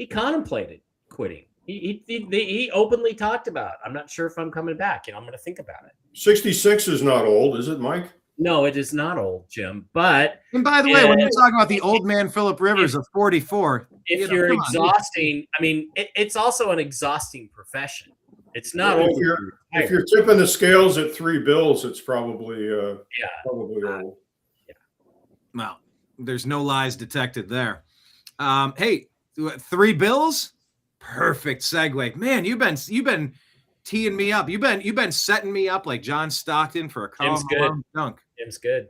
contemplated quitting. He openly talked about, I'm not sure if I'm coming back. I'm going to think about it. 66 is not old, is it, Mike? No, it is not old, Jim. But And by the way, when you're talking about the old man Philip Rivers of 44, if you're exhausting, I mean, it's also an exhausting profession. It's not old. If you're tipping the scales at 3 bills, it's probably probably old. Yeah. Well, there's no lies detected there. Hey, 3 bills? Perfect segue. Man, you've been teeing me up. You've been setting me up like John Stockton for a Karl Malone dunk. Jim's good.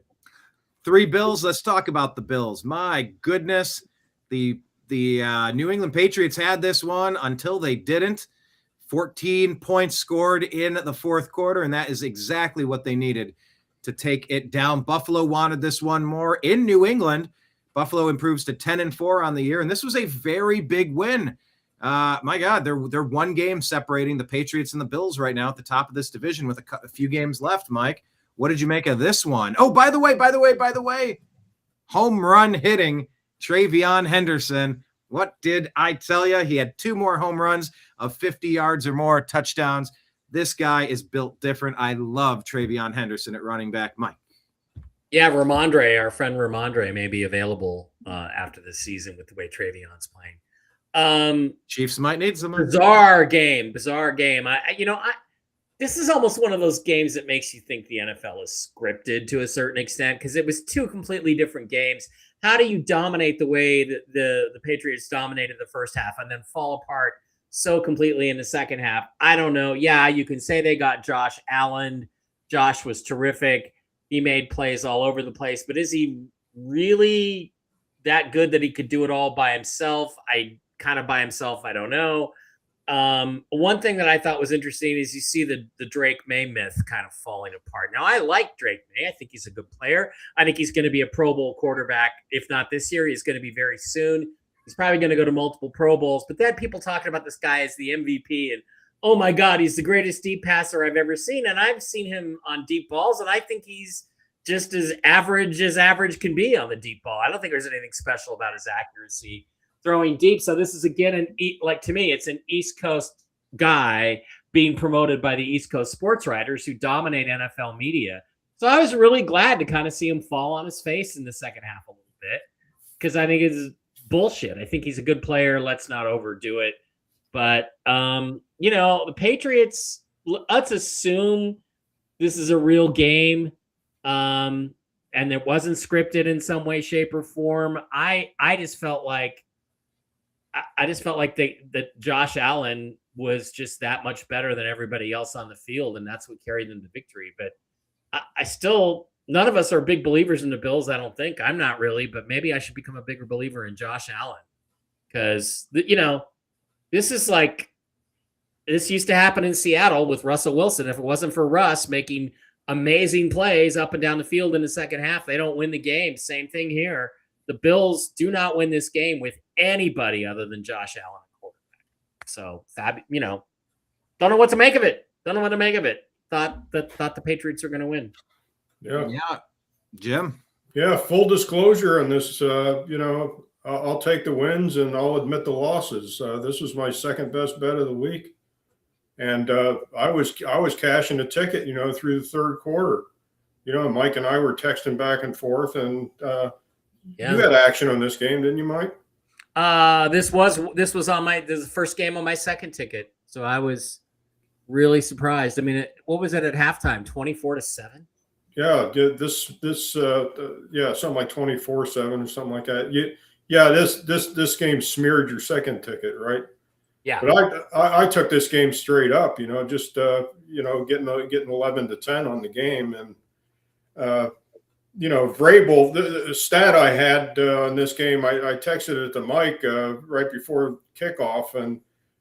3 bills. Let's talk about the Bills. My goodness, the New England Patriots had this one until they didn't. 14 points scored in the fourth quarter, and that is exactly what they needed to take it down. Buffalo wanted this one more in New England. Buffalo improves to 10-4 on the year, and this was a very big win. My God, they're one game separating the Patriots and the Bills right now at the top of this division with a few games left. Mike, what did you make of this one? Oh, by the way, home run hitting Travion Henderson. What did I tell you? He had 2 more home runs of 50 yards or more, touchdowns. This guy is built different. I love Travion Henderson at running back. Mike. Yeah, Ramondre, our friend Ramondre, may be available after this season with the way Travion's playing. Chiefs might need someone. Bizarre game. This is almost one of those games that makes you think the NFL is scripted to a certain extent because it was 2 completely different games. How do you dominate the way that the Patriots dominated the first half and then fall apart so completely in the second half? I don't know. Yeah, you can say they got Josh Allen. Josh was terrific. He made plays all over the place, but is he really that good that he could do it all by himself? I don't know. One thing that I thought was interesting is you see the Drake May myth kind of falling apart. Now, I like Drake May. I think he's a good player. I think he's going to be a Pro Bowl quarterback. If not this year, he's going to be very soon. He's probably going to go to multiple Pro Bowls. But then people talking about this guy as the MVP and, oh my God, he's the greatest deep passer I've ever seen. And I've seen him on deep balls, and I think he's just as average can be on the deep ball. I don't think there's anything special about his accuracy throwing deep. So this is, again, to me, it's an East Coast guy being promoted by the East Coast sports writers who dominate NFL media. So I was really glad to kind of see him fall on his face in the second half a little bit because I think it's bullshit. I think he's a good player. Let's not overdo it. But, the Patriots, let's assume this is a real game and it wasn't scripted in some way, shape, or form. I just felt like that Josh Allen was just that much better than everybody else on the field, and that's what carried them to victory. But I still, none of us are big believers in the Bills, I don't think. I'm not really, but maybe I should become a bigger believer in Josh Allen because, this used to happen in Seattle with Russell Wilson. If it wasn't for Russ making amazing plays up and down the field in the second half, they don't win the game. Same thing here. The Bills do not win this game with anybody other than Josh Allen, quarterback. So, don't know what to make of it. Thought the Patriots are going to win. Yeah. Jim. Yeah. Full disclosure on this. I'll take the wins and I'll admit the losses. This was my second best bet of the week, and I was cashing a ticket, through the third quarter. Mike and I were texting back and forth, and you had action on this game, didn't you, Mike? This was the first game on my second ticket, so I was really surprised. I mean, what was it at halftime? 24-7. Yeah, something like 24-7 or something like that. This game smeared your second ticket, right? Yeah. But I took this game straight up, getting 11-10 on the game, and Vrabel, the stat I had in this game, I texted it to Mike right before kickoff, and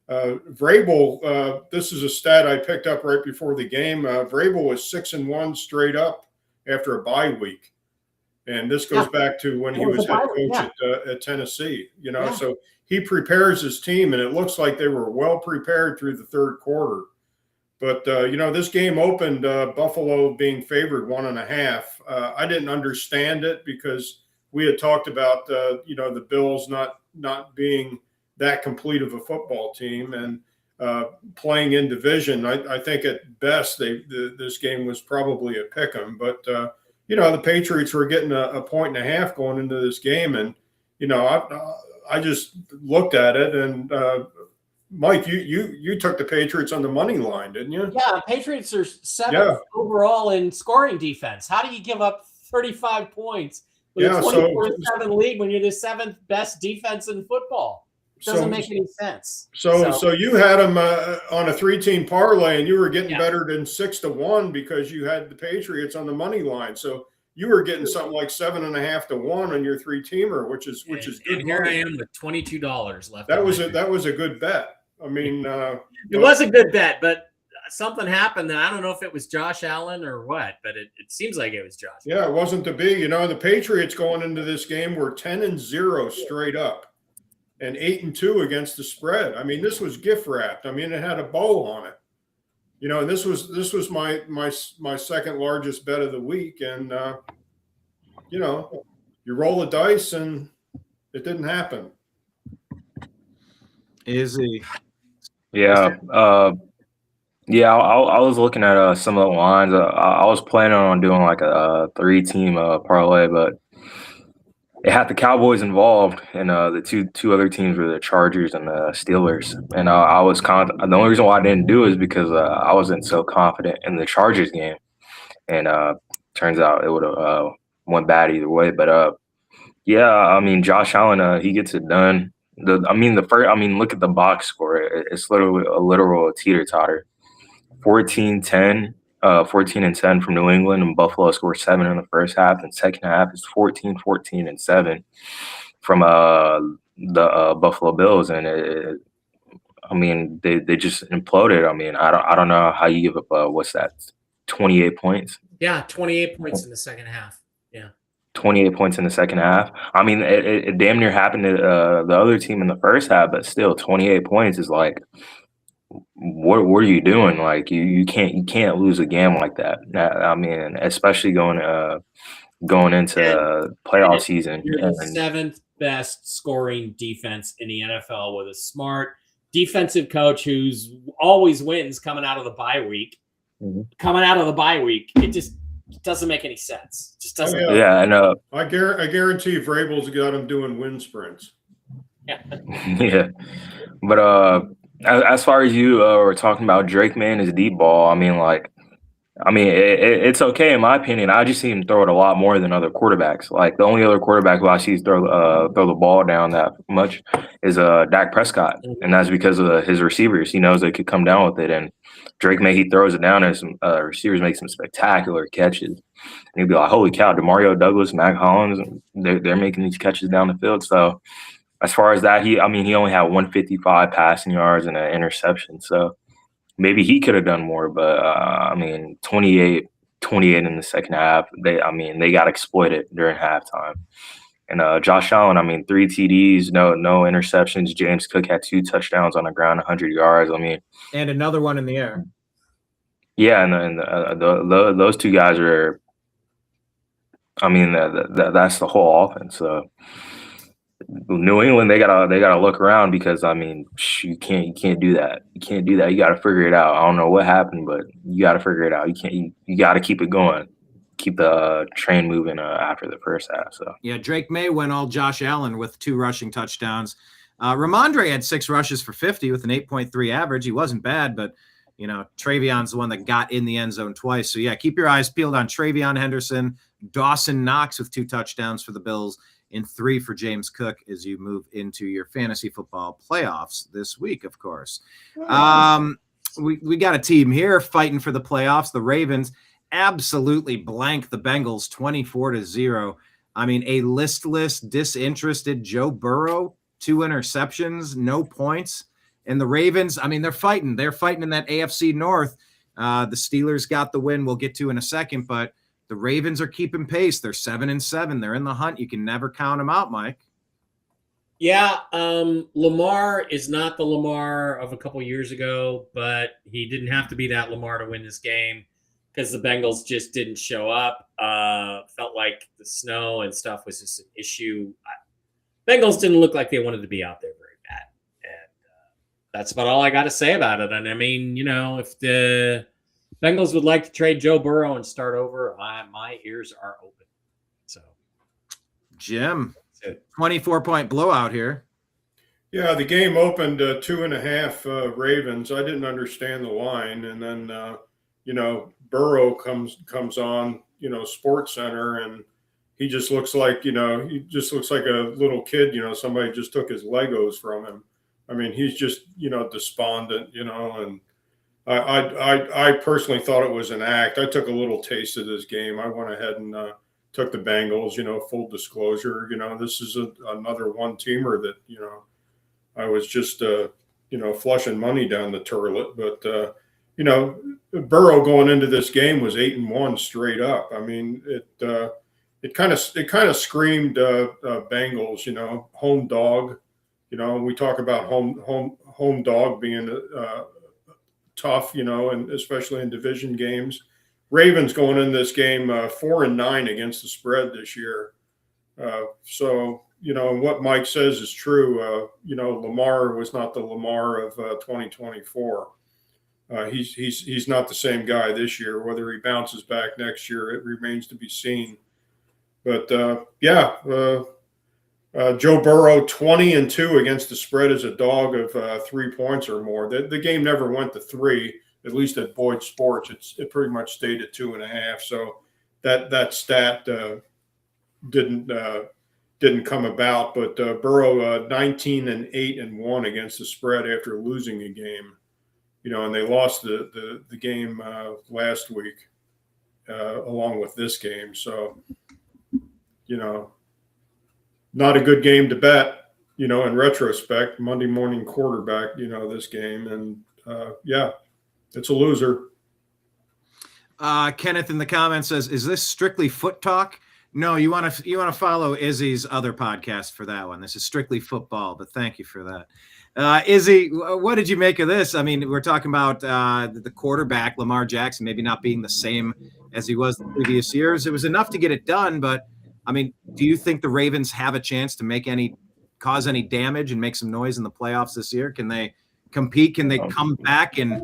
Vrabel, this is a stat I picked up right before the game. Vrabel was 6-1 straight up after a bye week. And this goes back to when he was head coach at Tennessee, so he prepares his team, and it looks like they were well prepared through the third quarter. But, this game opened Buffalo being favored 1.5. I didn't understand it because we had talked about, the Bills not being that complete of a football team. And playing in division, I think at best this game was probably a pick 'em. But the Patriots were getting a point and a half going into this game, and I just looked at it, and Mike, you took the Patriots on the money line, didn't you? Yeah, Patriots are 7th overall in scoring defense. How do you give up 35 points with a 24-7 lead when you're the 7th best defense in football? It doesn't make any sense. So you had them on a 3-team parlay, and you were getting better than 6-1 because you had the Patriots on the money line. So you were getting something like 7.5 to 1 on your 3-teamer, which is good. And here I am with $22 left. That was a good bet. I mean, it was a good bet, but something happened that I don't know if it was Josh Allen or what, but it seems like it was Josh. Yeah, it wasn't to be. The Patriots going into this game were 10-0 straight up, and 8-2 against the spread. I mean, this was gift wrapped. I mean, it had a bow on it. And this was my second largest bet of the week, and you roll the dice, and it didn't happen. Izzy. Yeah. I was looking at some of the lines. I was planning on doing like a 3-team parlay, but it had the Cowboys involved, and the two other teams were the Chargers and the Steelers. And I was the only reason why I didn't do it is because I wasn't so confident in the Chargers game, and turns out it would have went bad either way. But I mean, Josh Allen, he gets it done. Look at the box score. It's literally a literal teeter-totter. 14-10 from New England, and Buffalo scored 7 in the first half, and second half is 14 and 7 from the Buffalo Bills, and they just imploded. I mean, I don't know how you give up 28 points. Yeah, 28 points in the second half. Yeah, 28 points in the second half. I mean, it damn near happened to the other team in the first half, but still, 28 points is like, what are you doing? Like, you can't lose a game like that. I mean, especially going into playoff season. You're the 7th best scoring defense in the NFL with a smart defensive coach who's always wins coming out of the bye week. Mm-hmm. Coming out of the bye week, it just doesn't make any sense. It just doesn't. Yeah, I know. I guarantee Vrabel's got him doing wind sprints. Yeah. Yeah, but as far as you were talking about Drake, man, his deep ball. I mean, it's okay in my opinion. I just see him throw it a lot more than other quarterbacks. Like, the only other quarterback who I see throw the ball down that much is Dak Prescott, and that's because of his receivers. He knows they could come down with it, and Drake he throws it down, and some receivers make some spectacular catches. And you'd be like, holy cow, DeMario Douglas, Mac Hollins, they're making these catches down the field. So as far as that, he only had 155 passing yards and an interception. So maybe he could have done more, but 28 in the second half. They got exploited during halftime. And Josh Allen, 3 TDs, no interceptions. James Cook had 2 touchdowns on the ground, 100 yards. And another one in the air. Yeah, and those 2 guys are. That's the whole offense. So New England, they gotta look around, because you can't do that. You can't do that. You got to figure it out. I don't know what happened, but you got to figure it out. You got to keep it going. Keep the train moving after the first half. So yeah, Drake May went all Josh Allen with 2 rushing touchdowns. Ramondre had 6 rushes for 50 with an 8.3 average. He wasn't bad, but Travion's the one that got in the end zone twice. So yeah, keep your eyes peeled on Travion Henderson, Dawson Knox with 2 touchdowns for the Bills, and 3 for James Cook as you move into your fantasy football playoffs this week, of course. We got a team here fighting for the playoffs. The Ravens absolutely blanked the Bengals 24-0. A listless, disinterested Joe Burrow, 2 interceptions, no points. And the Ravens, they're fighting. They're fighting in that AFC North. The Steelers got the win we'll get to in a second, but the Ravens are keeping pace. They're 7-7. They're in the hunt. You can never count them out, Mike. Yeah, Lamar is not the Lamar of a couple years ago, but he didn't have to be that Lamar to win this game, because the Bengals just didn't show up. Felt like the snow and stuff was just an issue. Bengals didn't look like they wanted to be out there very bad. that's about all I got to say about it. And I mean, if the Bengals would like to trade Joe Burrow and start over, my ears are open. So, Jim, 24-point blowout here. Yeah, the game opened 2.5 Ravens. I didn't understand the line, and then Burrow comes on, Sports Center, and he just looks like a little kid. Somebody just took his Legos from him. I mean, he's just despondent, and I personally thought it was an act. I took a little taste of this game. I went ahead and took the Bengals. Full disclosure, this is another one-teamer that I was just, flushing money down the toilet. But, Burrow going into this game was 8-1 straight up. I mean, it kind of screamed Bengals, home dog. We talk about home dog being tough, and especially in division games. Ravens going in this game 4-9 against the spread this year. So, what Mike says is true. Lamar was not the Lamar of 2024. He's not the same guy this year. Whether he bounces back next year, it remains to be seen. But Joe Burrow 20-2 against the spread as a dog of 3 points or more. The game never went to 3, at least at Boyd Sports. It pretty much stayed at 2.5. So that stat didn't come about, but Burrow 19-8-1 against the spread after losing a game, and they lost the game last week along with this game. So, not a good game to bet, in retrospect. Monday morning quarterback, this game, and it's a loser. Kenneth in the comments says, "Is this strictly foot talk?" No, you want to follow Izzy's other podcast for that one. This is strictly football, but thank you for that. Izzy, what did you make of this? I mean, we're talking about the quarterback, Lamar Jackson, maybe not being the same as he was the previous years. It was enough to get it done, but I mean, do you think the Ravens have a chance to cause any damage and make some noise in the playoffs this year? Can they compete? Can they come back and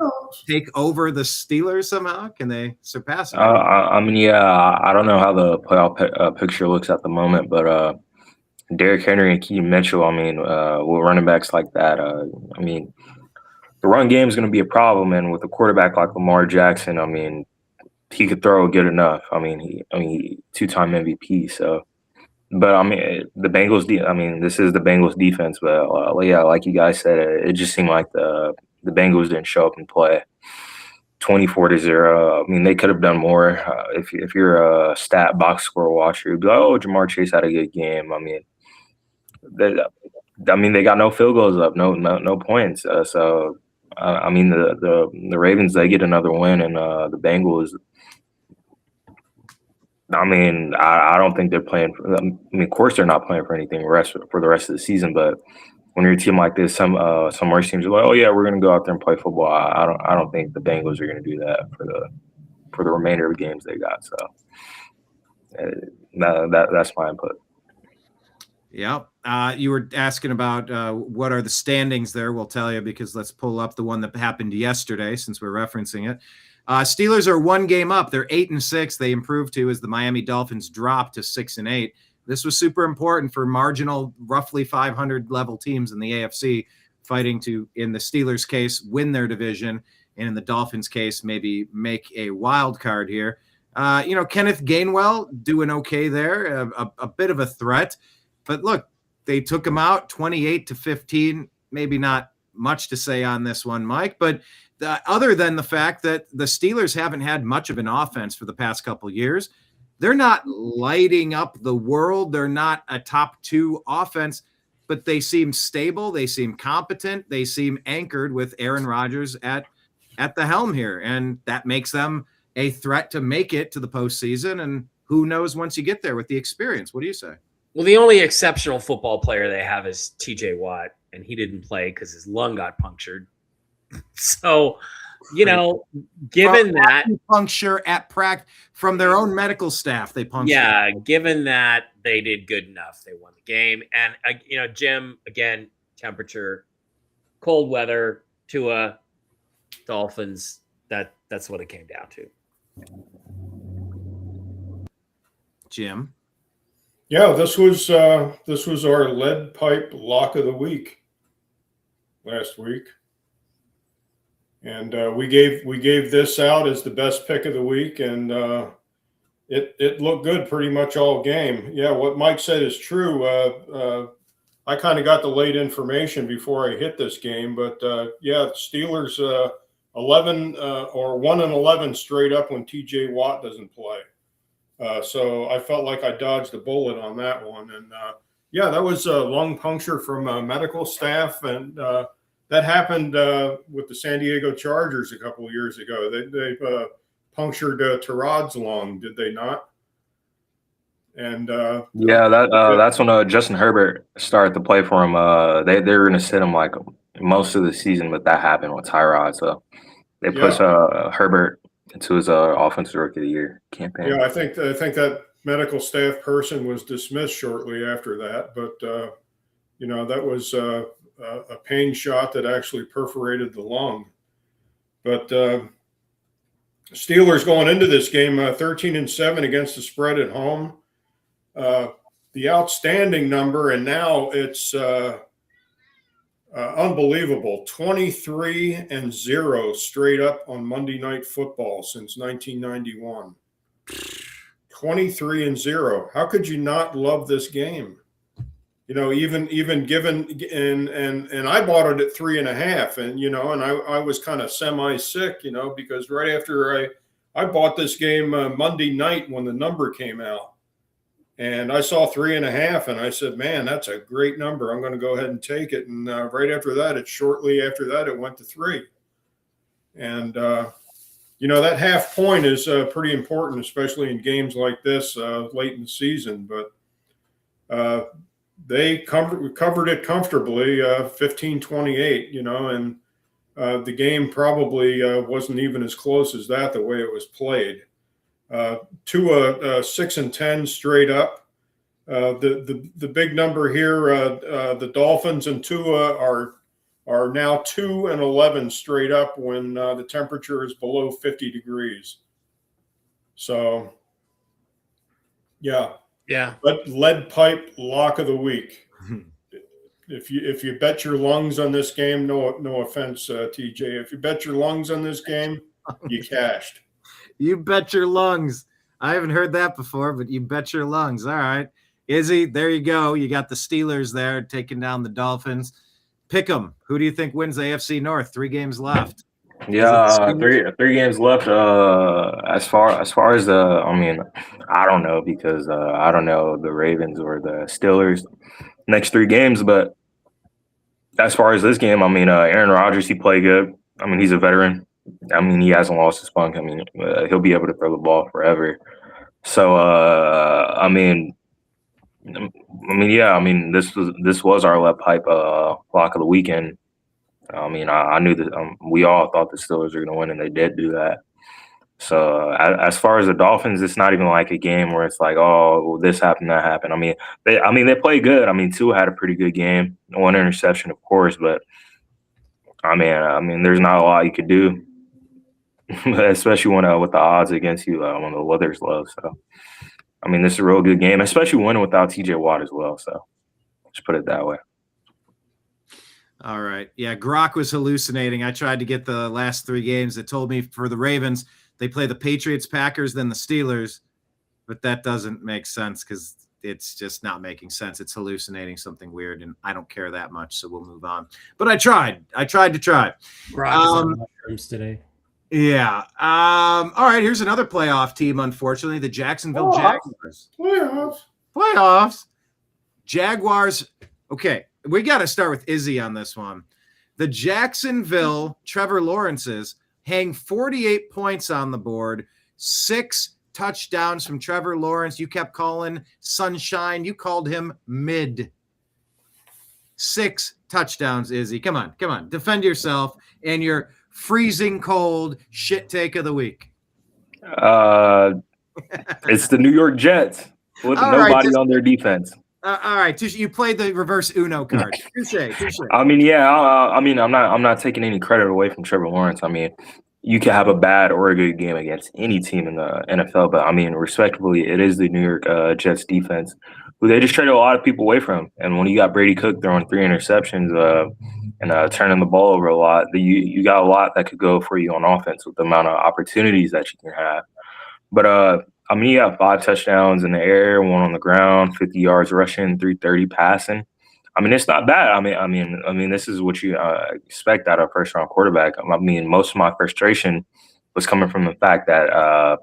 take over the Steelers somehow? Can they surpass them? I don't know how the playoff picture looks at the moment, but Derrick Henry and Keaton Mitchell, with running backs like that, the run game is going to be a problem, and with a quarterback like Lamar Jackson, he could throw good enough. He 2-time MVP. So, but the Bengals. This is the Bengals defense, but like you guys said, it just seemed like the Bengals didn't show up and play. 24-0. They could have done more. If you're a stat box score watcher, you'd be like, "Oh, Jamar Chase had a good game." They got no field goals up, no points. The Ravens, they get another win, and the Bengals. I don't think they're playing. Of course, they're not playing for anything for the rest of the season. But when you're a team like this, some worse teams are like, "Oh yeah, we're going to go out there and play football." I don't think the Bengals are going to do that for the remainder of the games they got. So that's my input. Yeah. You were asking about what are the standings there. We'll tell you, because let's pull up the one that happened yesterday since we're referencing it. Steelers are 1 game up. They're 8-6. They improved to as the Miami Dolphins dropped to 6-8. This was super important for marginal, roughly 500 level teams in the AFC fighting to, in the Steelers' case, win their division, and in the Dolphins' case, maybe make a wild card here. Kenneth Gainwell doing okay there, a bit of a threat. But look, they took him out 28-15. Maybe not much to say on this one, Mike, but other than the fact that the Steelers haven't had much of an offense for the past couple of years, they're not lighting up the world. They're not a top 2 offense, but they seem stable. They seem competent. They seem anchored with Aaron Rodgers at the helm here. And that makes them a threat to make it to the postseason. And who knows once you get there with the experience. What do you say? Well, the only exceptional football player they have is TJ Watt, and he didn't play because his lung got punctured. So, given that puncture at practice from their own medical staff, they punctured. Yeah, given that they did good enough, they won the game. And Jim, again, temperature cold weather, Tua, Dolphins. That's what it came down to. Jim. Yeah, this was our lead pipe lock of the week last week, and we gave this out as the best pick of the week, and it looked good pretty much all game. Yeah, what Mike said is true. I kind of got the late information before I hit this game, but yeah, Steelers 11 or 1-11 straight up when T.J. Watt doesn't play. So I felt like I dodged a bullet on that one. And yeah, that was a lung puncture from medical staff. And that happened with the San Diego Chargers a couple of years ago. They punctured Tyrod's lung, did they not? And yeah, that's when Justin Herbert started to play for him. They were going to sit him like most of the season, but that happened with Tyrod. So they pushed Herbert into his offensive rookie of the year campaign. Yeah, I think that medical staff person was dismissed shortly after that, but you know, that was a pain shot that actually perforated the lung. But Steelers going into this game 13-7 against the spread at home. The outstanding number, and now it's unbelievable, 23-0 straight up on Monday Night Football since 1991. 23-0. How could you not love this game? You know, even given and I bought it at 3.5, and you know, and I was kind of semi-sick, you know, because right after I bought this game Monday night when the number came out. And I saw 3.5, and I said, man, that's a great number. I'm going to go ahead and take it. And right after that, shortly after that, it went to 3. And, you know, that half point is pretty important, especially in games like this late in the season. But they covered it comfortably, 15-28, you know, and the game probably wasn't even as close as that, the way it was played. Tua 6-10 straight up. The big number here, the Dolphins and Tua are now 2-11 straight up when the temperature is below 50 degrees. So, yeah. But lead pipe lock of the week. If you bet your lungs on this game, no offense, TJ. If you bet your lungs on this game, you cashed. You bet your lungs. I haven't heard that before, but you bet your lungs. All right. Izzy, there you go. You got the Steelers there taking down the Dolphins. Pick them. Who do you think wins the AFC North? 3 games left. Yeah, three games left. As far as I mean, I don't know because I don't know the Ravens or the Steelers next 3 games. But as far as this game, I mean, Aaron Rodgers, he played good. I mean, he's a veteran. I mean, he hasn't lost his spunk. I mean, he'll be able to throw the ball forever. So, I mean, yeah. I mean, this was our left pipe lock of the weekend. I mean, I knew that we all thought the Steelers were going to win, and they did do that. So, as far as the Dolphins, it's not even like a game where it's like, oh, well, this happened, that happened. I mean, they played good. I mean, Tua had a pretty good game. 1 interception, of course, but I mean, there's not a lot you could do. Especially when with the odds against you when the weather's low. So, I mean, this is a real good game, especially winning without T.J. Watt as well. So, just put it that way. All right. Yeah, Grok was hallucinating. I tried to get the last 3 games. It told me for the Ravens, they play the Patriots, Packers, then the Steelers. But that doesn't make sense because it's just not making sense. It's hallucinating something weird, and I don't care that much, so we'll move on. But I tried. To try. Grok is on mushrooms today. Yeah. All right. Here's another playoff team, unfortunately, the Jacksonville Jaguars. Playoffs. Jaguars. Okay. We got to start with Izzy on this one. The Jacksonville Trevor Lawrences hang 48 points on the board, 6 touchdowns from Trevor Lawrence. You kept calling sunshine. You called him mid. 6 touchdowns, Izzy. Come on. Defend yourself and your freezing cold shit take of the week. It's the New York Jets with nobody on their defense. All right, you played the reverse Uno card. Touche. I mean, yeah. I mean, I'm not taking any credit away from Trevor Lawrence. I mean, you can have a bad or a good game against any team in the NFL, but I mean, respectfully, it is the New York Jets defense who they just traded a lot of people away from. And when you got Brady Cook throwing 3 interceptions and turning the ball over a lot, you got a lot that could go for you on offense with the amount of opportunities that you can have. But I mean, you got 5 touchdowns in the air, 1 on the ground, 50 yards rushing, 330 passing. I mean, it's not bad. I mean, this is what you expect out of a first-round quarterback. I mean, most of my frustration was coming from the fact that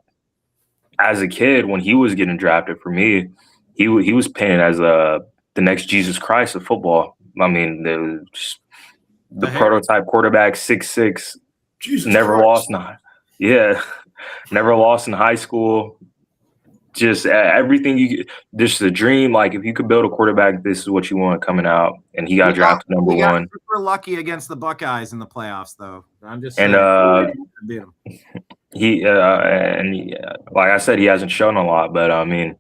as a kid, when he was getting drafted, for me, he was painted as the next Jesus Christ of football. I mean, the prototype quarterback, 6'6", never lost. Never lost in high school. Just everything just a dream. Like, if you could build a quarterback, this is what you want coming out. And he got drafted number 1. Super lucky against the Buckeyes in the playoffs, though. I'm just saying. Beat him. He like I said, he hasn't shown a lot, but I mean,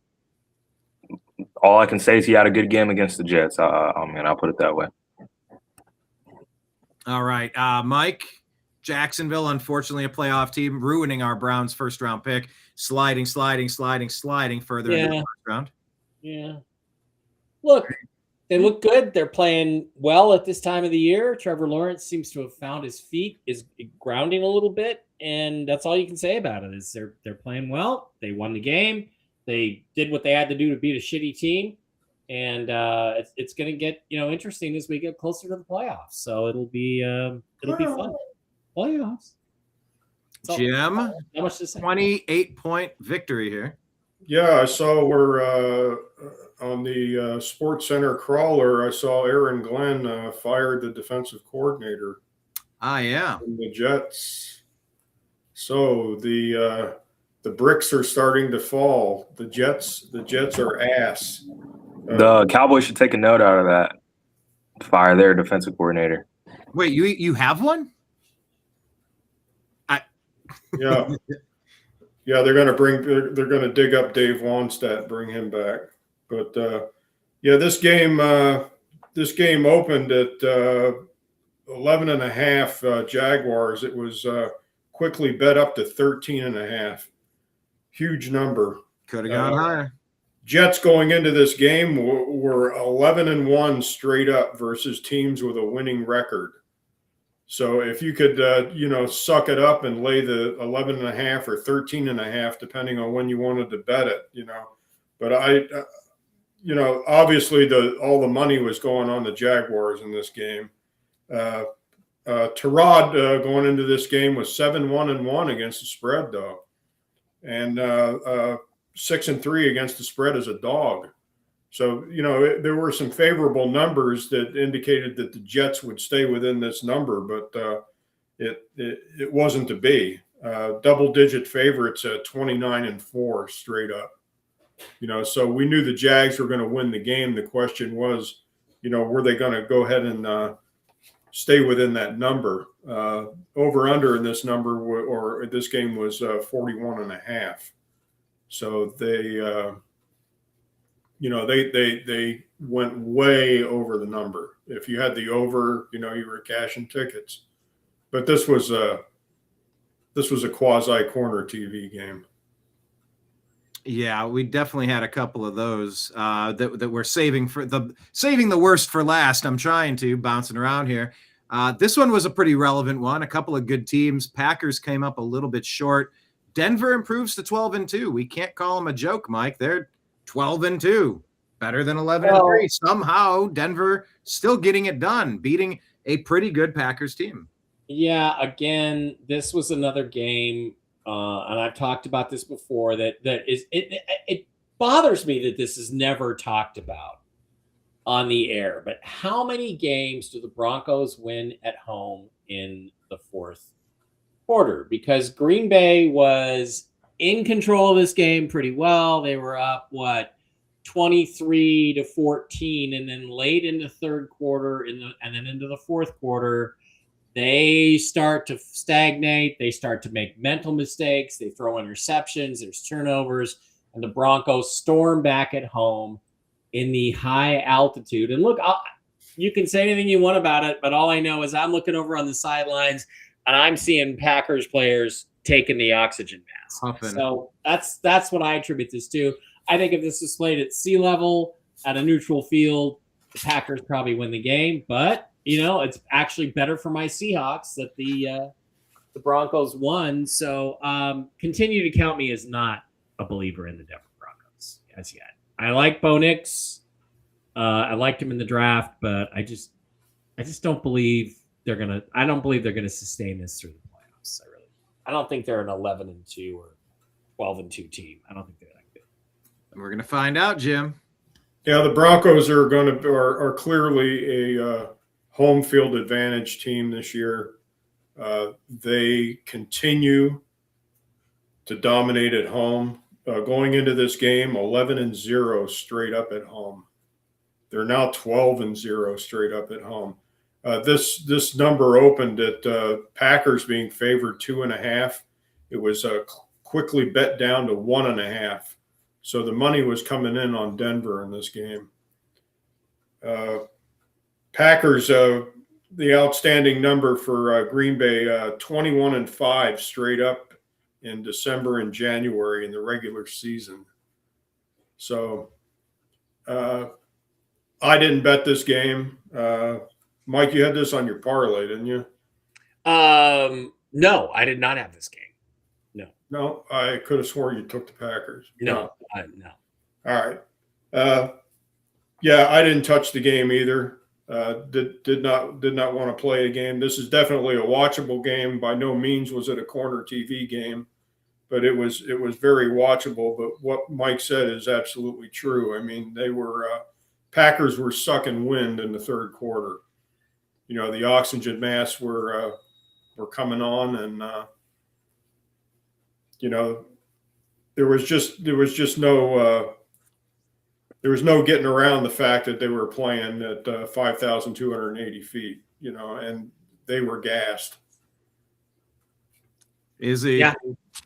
all I can say is he had a good game against the Jets. I mean, I'll put it that way. All right, Mike. Jacksonville, unfortunately, a playoff team, ruining our Browns' first-round pick, sliding further into the first round. Yeah. Look, they look good. They're playing well at this time of the year. Trevor Lawrence seems to have found his feet, is grounding a little bit, and that's all you can say about it. Is they're playing well. They won the game. They did what they had to do to beat a shitty team, and it's going to get interesting as we get closer to the playoffs. So it'll be fun. Playoffs. Jim, how much to say? 28-point victory here. Yeah, I saw we're on the Sports Center crawler. I saw Aaron Glenn fired the defensive coordinator. Yeah. In the Jets. So the bricks are starting to fall. The Jets are ass. The Cowboys should take a note out of that. Fire their defensive coordinator. Wait, you have one? Yeah. Yeah, they're gonna dig up Dave Wannstedt, bring him back. But this game opened at 11.5 Jaguars. It was quickly bet up to 13.5. Huge number. Could have gone higher. Jets going into this game were 11-1 straight up versus teams with a winning record. So if you could, suck it up and lay the 11.5 or 13.5, depending on when you wanted to bet it, But obviously all the money was going on the Jaguars in this game. Tyrod going into this game was 7-1-1 against the spread, though, and 6-3 against the spread as a dog. So, there were some favorable numbers that indicated that the Jets would stay within this number, but it wasn't to be. Double-digit favorites at 29-4 straight up. So we knew the Jags were going to win the game. The question was, were they going to go ahead and stay within that number? Over-under in this number or this game was 41.5. So they went way over the number. If you had the over, you were cashing tickets. But this was a quasi corner TV game. Yeah, we definitely had a couple of those that we're saving the worst for last. I'm trying to bouncing around here. This one was a pretty relevant one. A couple of good teams. Packers came up a little bit short. Denver improves to 12-2. We can't call them a joke, Mike. They're 12-2, better than 11-3. Somehow Denver still getting it done, beating a pretty good Packers team. Yeah, again, this was another game, and I've talked about this before. It bothers me that this is never talked about on the air. But how many games do the Broncos win at home in the fourth quarter? Because Green Bay was in control of this game pretty well. They were up 23-14, and then late in the third quarter, and then into the fourth quarter, they start to stagnate. They start to make mental mistakes. They throw interceptions. There's turnovers, and the Broncos storm back at home in the high altitude. And look, you can say anything you want about it, but all I know is I'm looking over on the sidelines and I'm seeing Packers players taking the oxygen mask. Huffing. So that's what I attribute this to. I think if this was played at sea level at a neutral field, the Packers probably win the game. But it's actually better for my Seahawks that the Broncos won. So continue to count me as not a believer in the Denver Broncos as yet. I like Bo Nix. I liked him in the draft, but I just don't believe they're gonna. I don't believe they're gonna sustain this through the playoffs. I don't think they're an 11-2 or 12-2 team. I don't think they're that good. We're gonna find out, Jim. Yeah, the Broncos are clearly a home field advantage team this year. They continue to dominate at home. Going into this game, 11-0 straight up at home. They're now 12-0 straight up at home. This number opened at Packers being favored 2.5. It was quickly bet down to 1.5. So the money was coming in on Denver in this game. Packers, the outstanding number for Green Bay, 21-5 straight up in December and January in the regular season. So I didn't bet this game. Mike, you had this on your parlay, didn't you? No, I did not have this game. No, I could have sworn you took the Packers. No. All right. Yeah, I didn't touch the game either. Did not want to play a game. This is definitely a watchable game. By no means was it a corner TV game, but it was very watchable. But what Mike said is absolutely true. I mean, Packers were sucking wind in the third quarter. The oxygen masks were coming on, and there was no getting around the fact that they were playing at 5,280 feet, and they were gassed. Izzy, Yeah.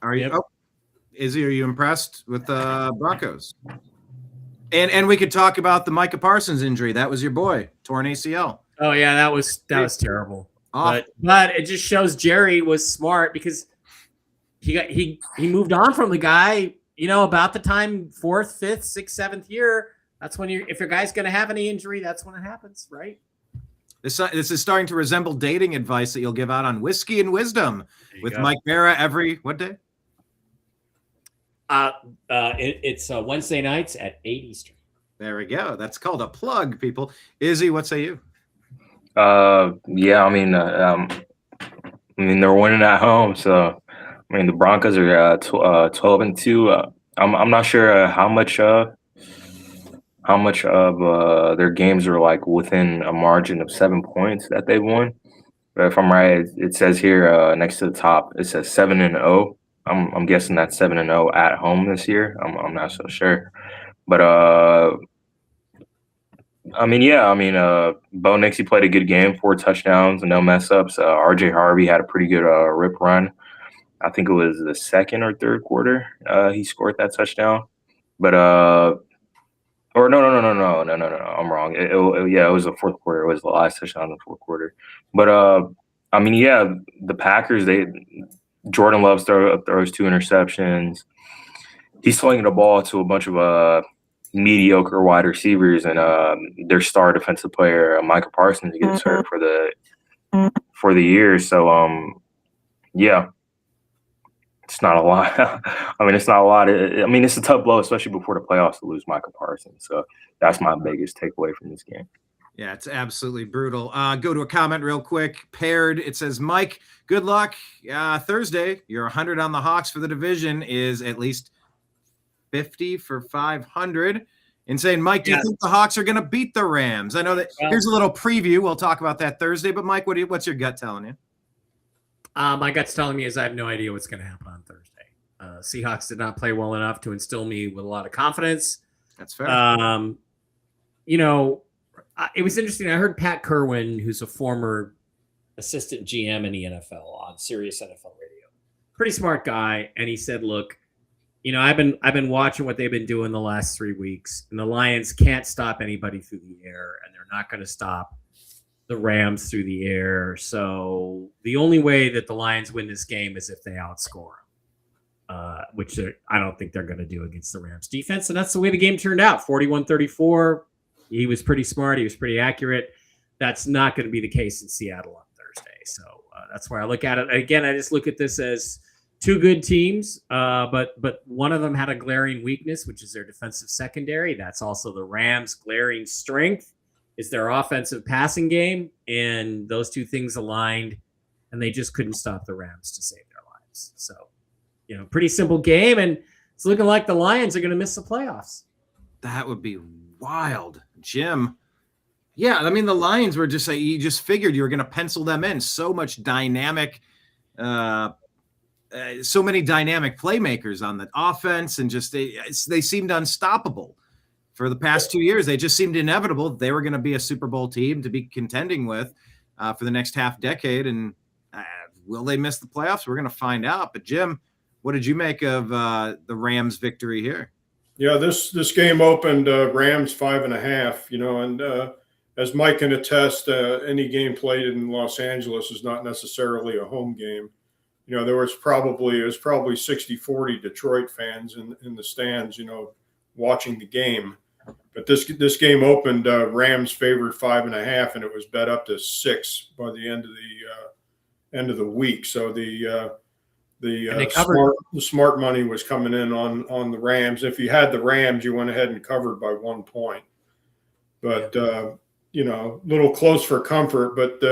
Are you impressed with the Broncos? And we could talk about the Micah Parsons injury. That was your boy, torn ACL. Oh yeah, that was terrible. But it just shows Jerry was smart because he moved on from the guy. About the time 4th, 5th, 6th, 7th year. That's when if your guy's going to have any injury, that's when it happens, right? This is starting to resemble dating advice that you'll give out on Whiskey and Wisdom with Mike Bara every what day? It's Wednesday nights at 8 Eastern. There we go. That's called a plug, people. Izzy, what say you? Yeah, I mean, they're winning at home, so the Broncos are 12-2. I'm not sure how much of their games are like within a margin of 7 points that they won. But if I'm right, it says here next to the top, it says 7-0. I'm guessing that's 7-0 at home this year. I'm not so sure, but Bo Nix, he played a good game, 4 touchdowns and no mess ups. RJ Harvey had a pretty good rip run. I think it was the second or third quarter he scored that touchdown. But no, I'm wrong. It was the fourth quarter. It was the last touchdown in the fourth quarter. But the Packers, Jordan Love throws 2 interceptions. He's slinging the ball to a bunch of mediocre wide receivers, and their star defensive player, Micah Parsons, gets hurt for the year. So it's not a lot. It's not a lot. It's a tough blow, especially before the playoffs, to lose Micah Parsons. So that's my biggest takeaway from this game. Yeah, it's absolutely brutal. Go to a comment real quick. Paired, it says, Mike, good luck. Thursday, your 100 on the Hawks for the division is at least 50 for 500. And saying, Mike, do you think the Hawks are going to beat the Rams? I know that here's a little preview. We'll talk about that Thursday. But, Mike, what's your gut telling you? My gut's telling me is I have no idea what's going to happen on Thursday. Seahawks did not play well enough to instill me with a lot of confidence. That's fair. It was interesting. I heard Pat Kerwin, who's a former assistant GM in the NFL on Sirius NFL Radio. Pretty smart guy. And he said, look, I've been watching what they've been doing the last 3 weeks, and the Lions can't stop anybody through the air, and they're not going to stop the Rams through the air. So the only way that the Lions win this game is if they outscore them, which I don't think they're going to do against the Rams defense. And that's the way the game turned out. 41-34. He was pretty smart. He was pretty accurate. That's not going to be the case in Seattle on Thursday. So that's where I look at it. Again, I just look at this as two good teams, but one of them had a glaring weakness, which is their defensive secondary. That's also the Rams' glaring strength is their offensive passing game, and those two things aligned, and they just couldn't stop the Rams to save their lives. So, pretty simple game, and it's looking like the Lions are going to miss the playoffs. That would be wild, Jim. Yeah, I mean, the Lions were just you just figured you were going to pencil them in. So much dynamic, so many dynamic playmakers on the offense, and just they seemed unstoppable. For the past 2 years, they just seemed inevitable. They were going to be a Super Bowl team to be contending with for the next half decade. And will they miss the playoffs? We're going to find out. But Jim, what did you make of the Rams' victory here? Yeah, this game opened Rams 5.5. And as Mike can attest, any game played in Los Angeles is not necessarily a home game. There was probably 60-40 Detroit fans in the stands, watching the game. But this game opened Rams favored 5.5, and it was bet up to 6 by the end of the week. So the smart money was coming in on the Rams. If you had the Rams, you went ahead and covered by 1 point. But little close for comfort. But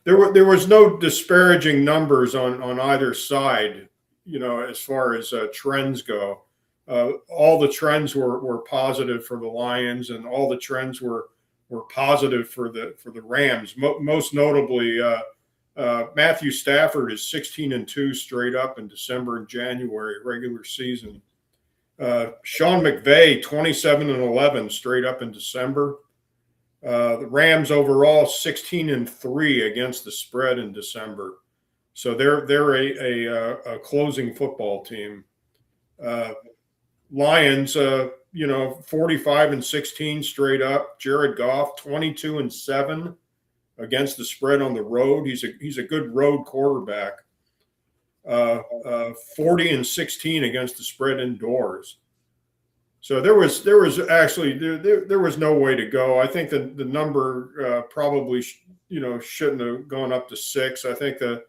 there was no disparaging numbers on either side. As far as trends go. All the trends were positive for the Lions, and all the trends were positive for the Rams. Most notably, Matthew Stafford is 16-2 straight up in December and January regular season. Sean McVay 27-11 straight up in December. The Rams overall 16-3 against the spread in December. So they're a closing football team. Lions, 45-16 straight up. Jared Goff, 22-7 against the spread on the road. He's a good road quarterback. 40-16 against the spread indoors. So there was no way to go. I think the number probably shouldn't have gone up to 6. I think the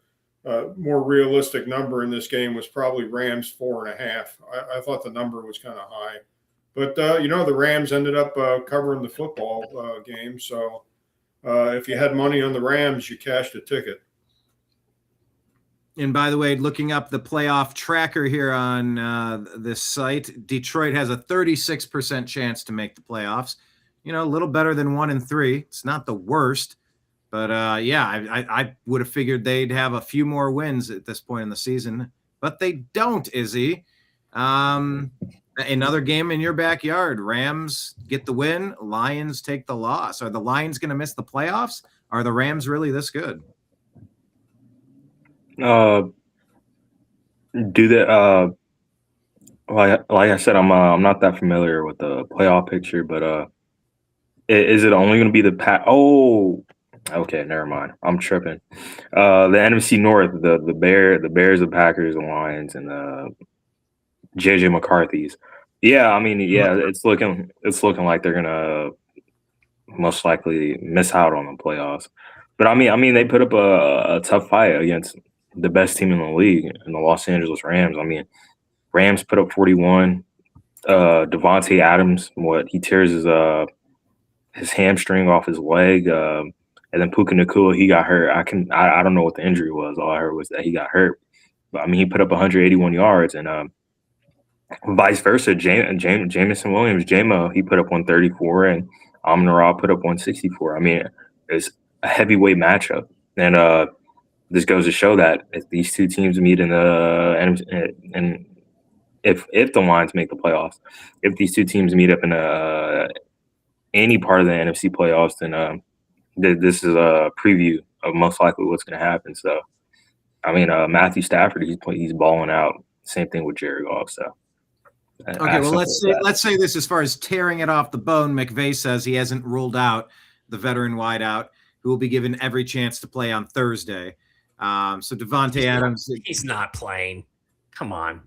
more realistic number in this game was probably Rams 4.5. I thought the number was kind of high, but the Rams ended up covering the football game. So if you had money on the Rams, you cashed a ticket. And by the way, looking up the playoff tracker here on this site, Detroit has a 36% chance to make the playoffs. A little better than 1-3. It's not the worst. But, I would have figured they'd have a few more wins at this point in the season. But they don't, Izzy. Another game in your backyard. Rams get the win. Lions take the loss. Are the Lions going to miss the playoffs? Are the Rams really this good? Do that. Like I said, I'm not that familiar with the playoff picture, but is it only going to be the Oh, okay, never mind. I'm tripping. The NFC North, the Bears, the Packers, the Lions, and the JJ McCarthy's. Yeah, I mean, it's looking like they're gonna most likely miss out on the playoffs. But I mean, they put up a tough fight against the best team in the league, in the Los Angeles Rams. I mean, Rams put up 41. Devontae Adams, he tears his hamstring off his leg. And then Puka Nacua, he got hurt. I don't know what the injury was. All I heard was that he got hurt. But I mean, he put up 181 yards, and vice versa. Jameson Williams, JMO, he put up 134, and Amon-Ra put up 164. I mean, it's a heavyweight matchup, and this goes to show that if these two teams meet in and if the Lions make the playoffs, if these two teams meet up in any part of the NFC playoffs, then this is a preview of most likely what's going to happen. So, I mean, Matthew Stafford, he's balling out. Same thing with Jared Goff. So, Okay, well, let's say this as far as tearing it off the bone. McVay says he hasn't ruled out the veteran wideout who will be given every chance to play on Thursday. So Devontae Adams, he's not playing. Come on.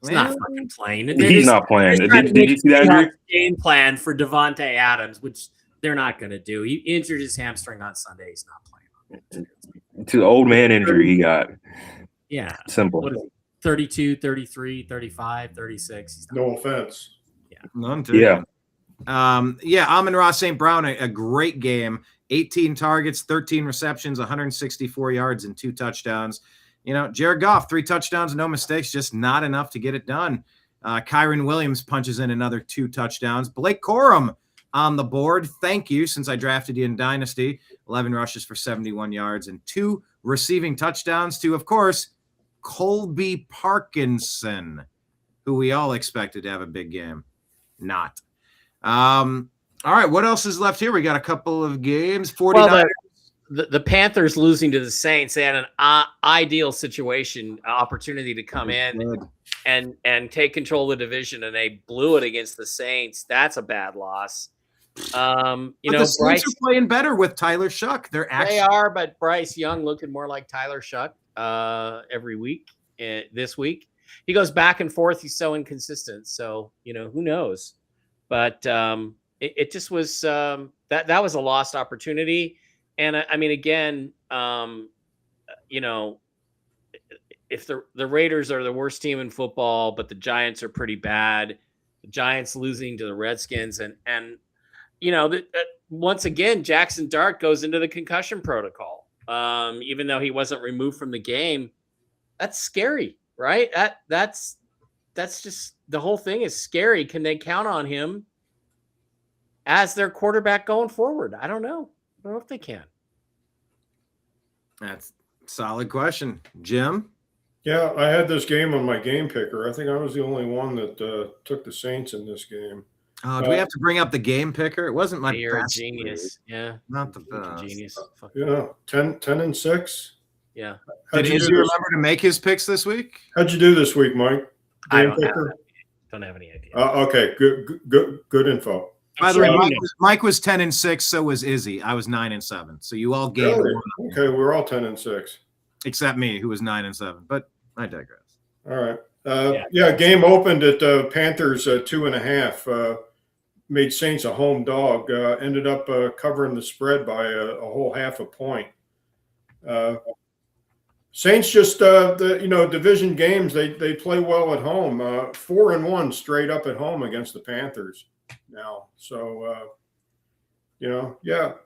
He's Well, not fucking playing. He's not playing. Did you see that injury? Game plan for Devontae Adams, which they're not going to do. He injured his hamstring on Sunday. He's not playing. It's an old man injury he got. Yeah. Simple. What is it? 32, 33, 35, 36. He's not No offense. none to Yeah. Amon-Ra St. Brown, a great game. 18 targets, 13 receptions, 164 yards, and 2 touchdowns. Jared Goff, 3 touchdowns, no mistakes, just not enough to get it done. Kyron Williams punches in another 2 touchdowns. Blake Corum on the board. Thank you, since I drafted you in Dynasty. 11 rushes for 71 yards and 2 receiving touchdowns to, of course, Colby Parkinson, who we all expected to have a big game. Not. All right, what else is left here? We got a couple of games. 49ers. Well, the Panthers losing to the Saints, they had an ideal opportunity to come in and take control of the division, and they blew it against the Saints. That's a bad loss. The Saints are playing better with Tyler Shuck. They are, but Bryce Young looking more like Tyler Shuck every week. This week, he goes back and forth. He's so inconsistent. So who knows? But it just was that was a lost opportunity. And I mean, again, if the Raiders are the worst team in football, but the Giants are pretty bad, the Giants losing to the Redskins, and once again, Jackson Dart goes into the concussion protocol. Even though he wasn't removed from the game, that's scary, right? That's just, the whole thing is scary. Can they count on him as their quarterback going forward? I don't know. I don't know if they can. That's a solid question. Jim? Yeah, I had this game on my game picker. I think I was the only one that took the Saints in this game. Oh, do we have to bring up the game picker? It wasn't my You're a best genius. grade. Yeah. Not the best. Genius. Fuck. Yeah, 10-6. Yeah. Did Izzy remember to make his picks this week? How'd you do this week, Mike? I Game don't have, picker? don't have any idea. Okay, good info. By the way, Sure. Mike was 10-6, so was Izzy. I was 9-7. So you all gained Really? one, Okay, we're all 10-6. except me, who was 9-7. But I digress. All right. Game opened at Panthers 2.5. Made Saints a home dog. Ended up covering the spread by a whole half a point. Saints just division games, they play well at home. 4-1 straight up at home against the Panthers now. So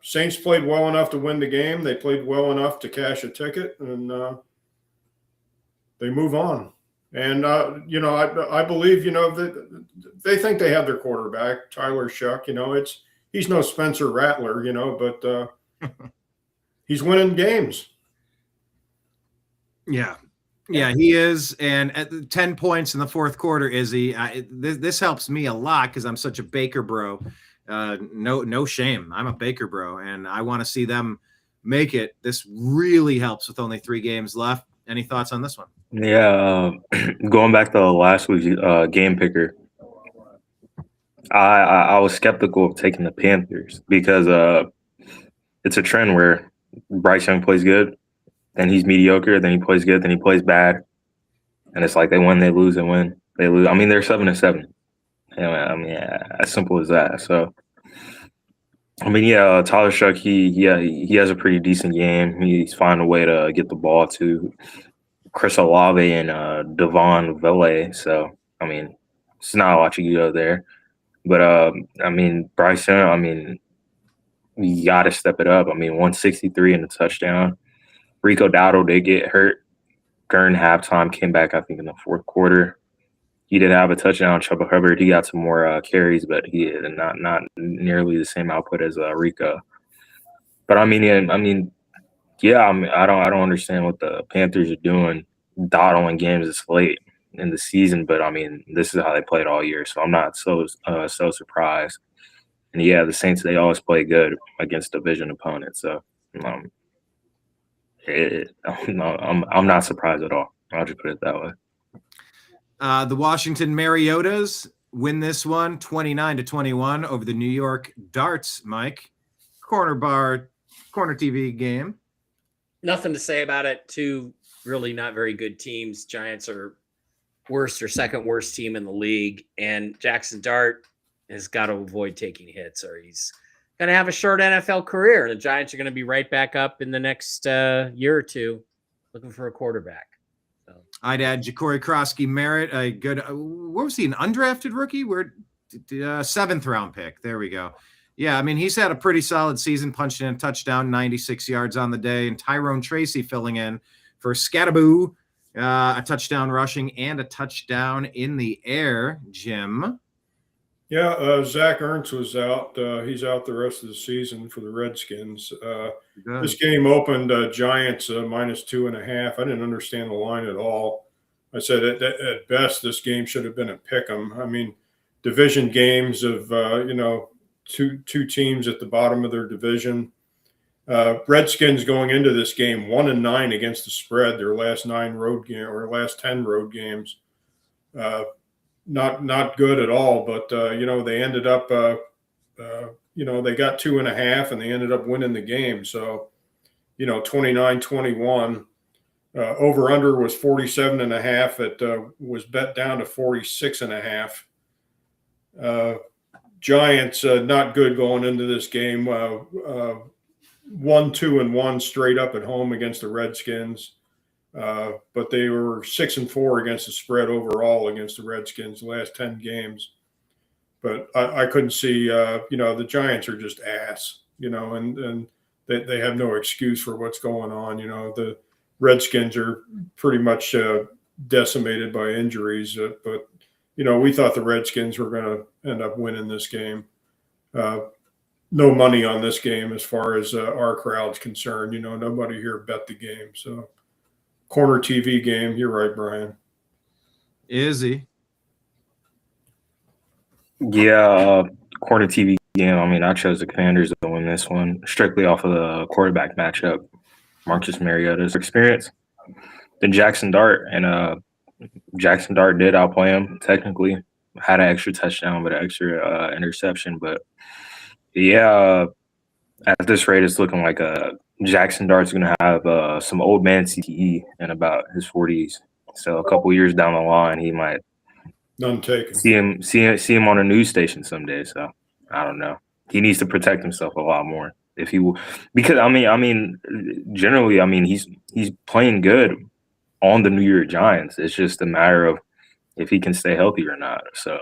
Saints played well enough to win the game. They played well enough to cash a ticket, and they move on. And I believe they think they have their quarterback, Tyler Shuck. He's no Spencer Rattler, but he's winning games. Yeah, he is. And at 10 points in the fourth quarter, Izzy, this helps me a lot because I'm such a Baker bro. No shame. I'm a Baker bro, and I want to see them make it. This really helps with only 3 games left. Any thoughts on this one? Yeah, going back to last week's game picker, I was skeptical of taking the Panthers because it's a trend where Bryce Young plays good, then he's mediocre, then he plays good, then he plays bad, and it's like they win, they lose, and win, they lose. I mean, they're 7-7. As simple as that. So, Tyler Shuck, he has a pretty decent game. He's finding a way to get the ball to Chris Olave and Devon Vele. So, it's not a lot you can go there. But, Bryce Young, you got to step it up. 163 and a touchdown. Rico Dowdle did get hurt during halftime, came back, I think, in the fourth quarter. He did have a touchdown. Chuba Hubbard, he got some more carries, but he had not nearly the same output as Rico. But, I don't understand what the Panthers are doing, dawdling games this late in the season. But this is how they played all year, so I'm not so surprised. And the Saints, they always play good against division opponents. So I'm not surprised at all. I'll just put it that way. The Washington Mariotas win this one 29-21 over the New York Darts, Mike. Corner TV game. Nothing to say about it. Two really not very good teams. Giants are worst or second worst team in the league, and Jackson Dart has got to avoid taking hits or he's going to have a short NFL career. The Giants are going to be right back up in the next year or two looking for a quarterback. So. I'd add Ja'Cory Krosky-Merritt, a good, what was he, an undrafted rookie? We're 7th round pick. There we go. Yeah, I mean, he's had a pretty solid season, punched in a touchdown, 96 yards on the day, and Tyrone Tracy filling in for Scataboo, a touchdown rushing and a touchdown in the air, Jim. Yeah, Zach Ertz was out. He's out the rest of the season for the Redskins. This game opened Giants -2.5. I didn't understand the line at all. I said at best this game should have been a pick 'em. I mean, division games of two teams at the bottom of their division. Redskins going into this game 1-9 against the spread. Their last 9 road game or last 10 road games. Not good at all, but they ended up they got 2.5 and they ended up winning the game. So 29-21. Over under was 47.5. It was bet down to 46.5. Giants not good going into this game. 1-2-1 straight up at home against the Redskins. But they were 6-4 against the spread overall against the Redskins the last 10 games. But I couldn't see, the Giants are just ass, and they have no excuse for what's going on. The Redskins are pretty much decimated by injuries. But we thought the Redskins were going to end up winning this game. No money on this game as far as our crowd's concerned. Nobody here bet the game. So. Corner TV game. You're right, Brian. Is he? Yeah, corner TV game. I mean, I chose the Commanders to win this one strictly off of the quarterback matchup. Marcus Mariota's experience. Then Jackson Dart, and Jackson Dart did outplay him technically. Had an extra touchdown, but an extra interception. But yeah, at this rate, it's looking like Jackson Dart's going to have some old man CTE in about his 40s. So a couple years down the line, he might see him on a news station someday. So I don't know. He needs to protect himself a lot more if he will, because I mean, generally, he's playing good on the New York Giants. It's just a matter of if he can stay healthy or not. So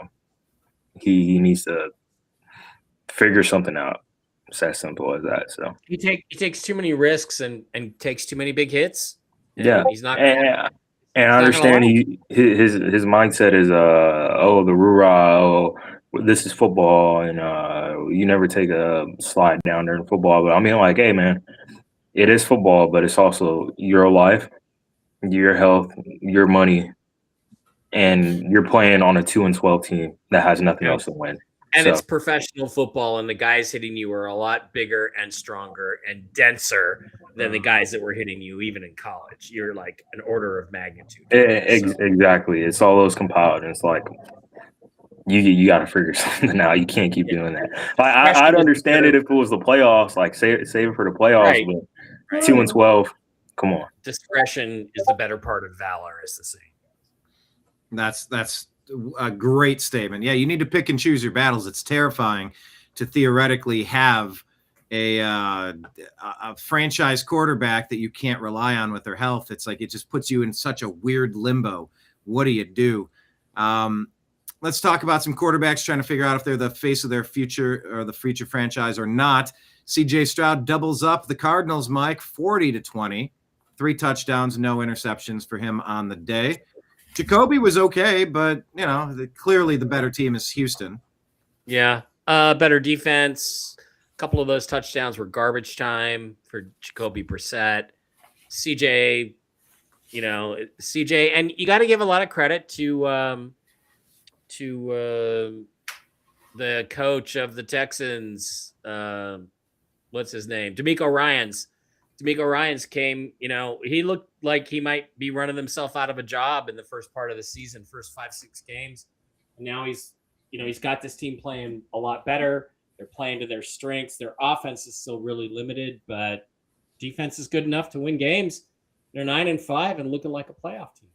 he needs to figure something out. It's as simple as that. So he takes too many risks and takes too many big hits. Yeah, he's not. And I understand his mindset is the rah, this is football, and you never take a slide down during football. But I mean, like, hey man, it is football, but it's also your life, your health, your money, and you're playing on a 2-12 team that has nothing else to win. And it's professional football, and the guys hitting you are a lot bigger and stronger and denser than the guys that were hitting you even in college. You're like an order of magnitude. Exactly. It's all those compiled, and it's like you got to figure something out. You can't keep doing that. I'd understand it if it was the playoffs, like save it for the playoffs, right. But 2-12, come on. Discretion is the better part of valor, is the saying. That's a great statement. Yeah, you need to pick and choose your battles. It's terrifying to theoretically have a franchise quarterback that you can't rely on with their health. It's like it just puts you in such a weird limbo. What do you do? Let's talk about some quarterbacks trying to figure out if they're the face of their future or the future franchise or not. CJ Stroud doubles up the Cardinals, Mike, 40-20, 3 touchdowns, no interceptions for him on the day. Jacoby was okay, but clearly the better team is Houston. Yeah, better defense. A couple of those touchdowns were garbage time for Jacoby Brissett. CJ, and you got to give a lot of credit to the coach of the Texans. What's his name? DeMeco Ryans D'Amico Ryans came, he looked like he might be running himself out of a job in the first part of the season, first 5-6 games. And now he's got this team playing a lot better. They're playing to their strengths. Their offense is still really limited, but defense is good enough to win games. They're 9-5 and looking like a playoff team.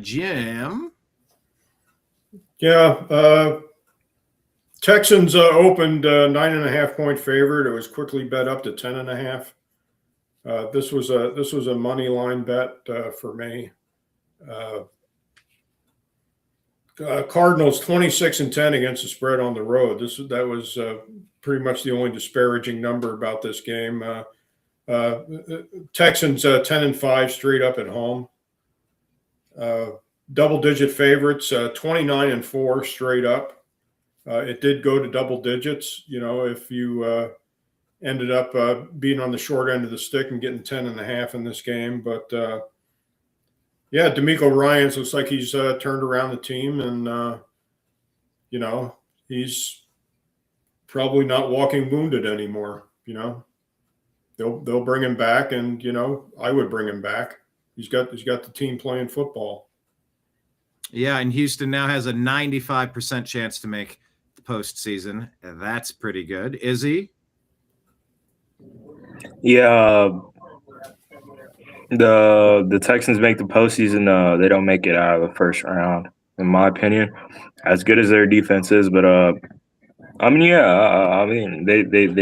Jim. Yeah. Texans opened 9.5-point favorite. It was quickly bet up to 10.5. This was a money line bet for me. Cardinals 26-10 against the spread on the road. That was pretty much the only disparaging number about this game. Texans 10-5 straight up at home. Double-digit favorites 29-4 straight up. It did go to double digits. If you ended up being on the short end of the stick and getting 10.5 in this game, but D'Amico Ryans looks like he's turned around the team, and he's probably not walking wounded anymore. They'll bring him back, and I would bring him back. He's got the team playing football. Yeah, and Houston now has a 95% chance to make the postseason. That's pretty good. Izzy? Yeah, the Texans make the postseason. They don't make it out of the first round, in my opinion. As good as their defense is, but they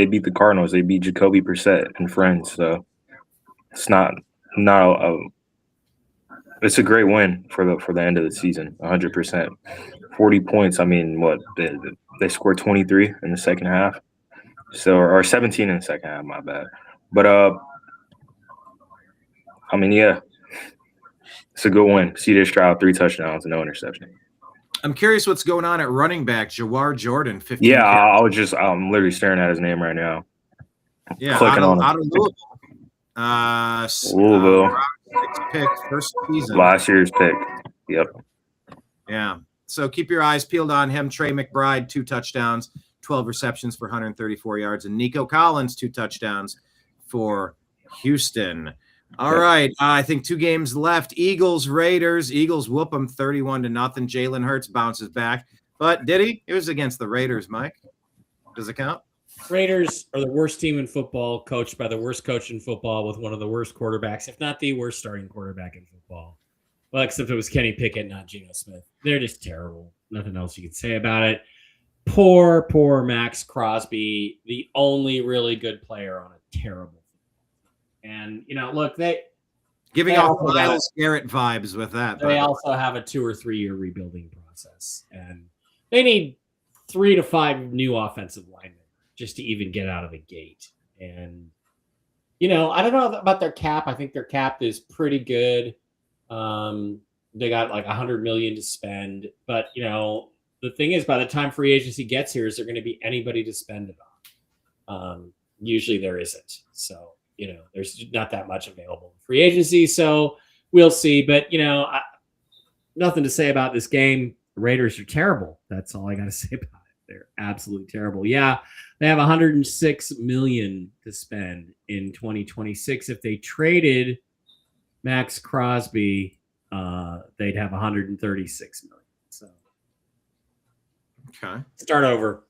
beat the Cardinals. They beat Jacoby Brissett and friends. So it's not it's a great win for the end of the season. 100%, 40 points. I mean, what they scored 23 in the second half, or 17 in the second half. My bad, but it's a good win. C.J. Stroud 3 touchdowns, no interception. I'm curious what's going on at running back. Jawar Jordan, 15. Yeah, I'm literally staring at his name right now. Yeah, clicking on him. Out of Louisville. Pick first season. Last year's pick. Yep. Yeah. So keep your eyes peeled on him. Trey McBride, 2 touchdowns, 12 receptions for 134 yards, and Nico Collins, 2 touchdowns for Houston. All right. I think 2 games left. Eagles, Raiders. Eagles whoop them 31-0. Jalen Hurts bounces back. But did he? It was against the Raiders, Mike. Does it count? Raiders are the worst team in football, coached by the worst coach in football with one of the worst quarterbacks, if not the worst starting quarterback in football. Well, except it was Kenny Pickett, not Geno Smith. They're just terrible. Nothing else you can say about it. Poor Max Crosby, the only really good player on a terrible team. And, look, giving off Myles Garrett vibes with that. They also have a 2 or 3 year rebuilding process. And they need 3 to 5 new offensive linemen just to even get out of the gate. And, I don't know about their cap. I think their cap is pretty good. They got like $100 million to spend. But, the thing is, by the time free agency gets here, is there going to be anybody to spend it on? Usually there isn't. So, there's not that much available in free agency. So we'll see. But, nothing to say about this game. The Raiders are terrible. That's all I got to say about it. They're absolutely terrible. Yeah, they have $106 million to spend in 2026. If they traded Max Crosby, they'd have $136 million. So, okay, start over.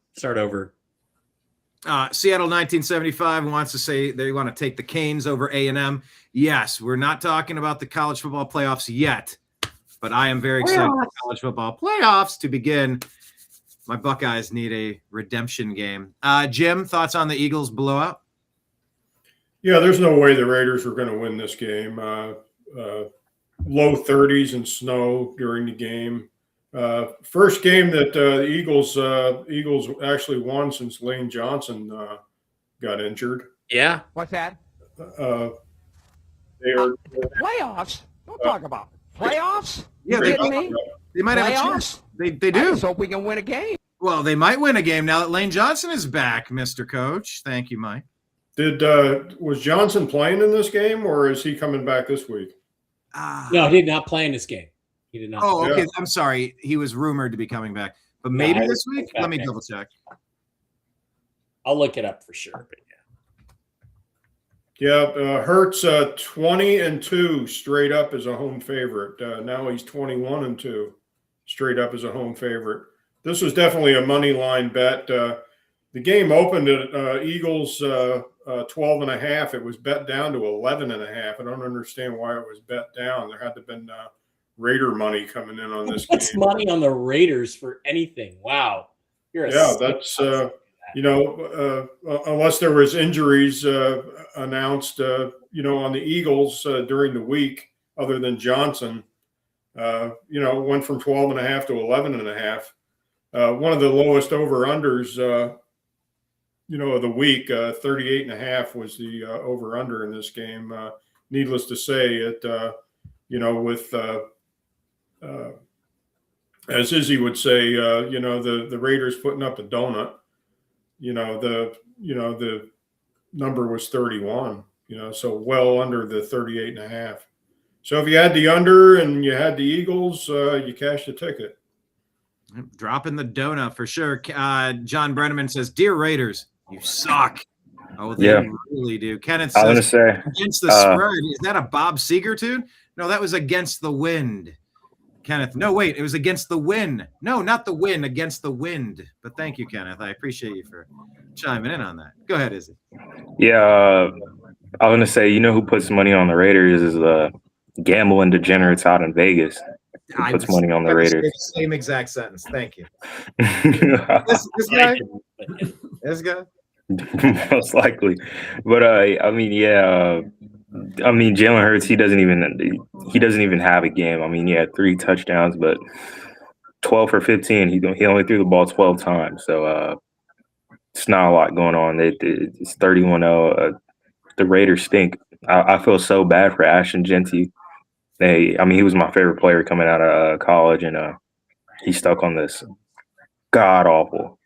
Seattle 1975 wants to say they want to take the Canes over A&M. Yes, we're not talking about the college football playoffs yet, but I am very excited for college football playoffs to begin. My Buckeyes need a redemption game. Jim, thoughts on the Eagles blowout? Yeah, there's no way the Raiders were going to win this game. Low 30s and snow during the game. First game that the Eagles actually won since Lane Johnson got injured. Yeah. What's that? They are Playoffs? Don't talk about playoffs. Yeah, You kidding me? they might have a chance. They do. I just hope we can win a game. Well, they might win a game now that Lane Johnson is back, Mr. Coach. Thank you, Mike. Was Johnson playing in this game, or is he coming back this week? No, he did not play in this game. He did not. Oh, okay. Yeah. I'm sorry. He was rumored to be coming back, but maybe this week. Let me double check. I'll look it up for sure. But Yeah, Hurts 20-2 straight up as a home favorite. Now he's 21-2 straight up as a home favorite. This was definitely a money line bet. The game opened at Eagles 12.5. It was bet down to 11.5. I don't understand why it was bet down. There had to have been Raider money coming in on this What's game. money on the Raiders for anything? Wow. That's unless there was injuries announced, on the Eagles during the week, other than Johnson, went from 12.5 to 11.5. One of the lowest over-unders, of the week, 38.5 was the over-under in this game. Needless to say, it, with as Izzy would say, the Raiders putting up a donut. The number was 31. So well under the 38.5. So if you had the under and you had the Eagles, you cashed the ticket. Dropping the donut for sure. John Brenneman says, "Dear Raiders, you suck." Oh, they really do. Kenneth I was says, going to say, against the spread. Is that a Bob Seger tune? No, that was against the wind. Kenneth, no, wait, it was against the wind. No, not the wind, against the wind. But thank you, Kenneth. I appreciate you for chiming in on that. Go ahead, Izzy. yeah, I was going to say, who puts money on the Raiders is the gambling degenerates out in Vegas. Who puts money on the Raiders? Same exact sentence. Thank you. this This guy? Most likely. But Jalen Hurts, he doesn't even have a game. I mean, he had 3 touchdowns, but 12 for 15. He only threw the ball 12 times. So it's not a lot going on. It's 31-0. The Raiders stink. I feel so bad for Ashton Genty. He was my favorite player coming out of college, and he's stuck on this god awful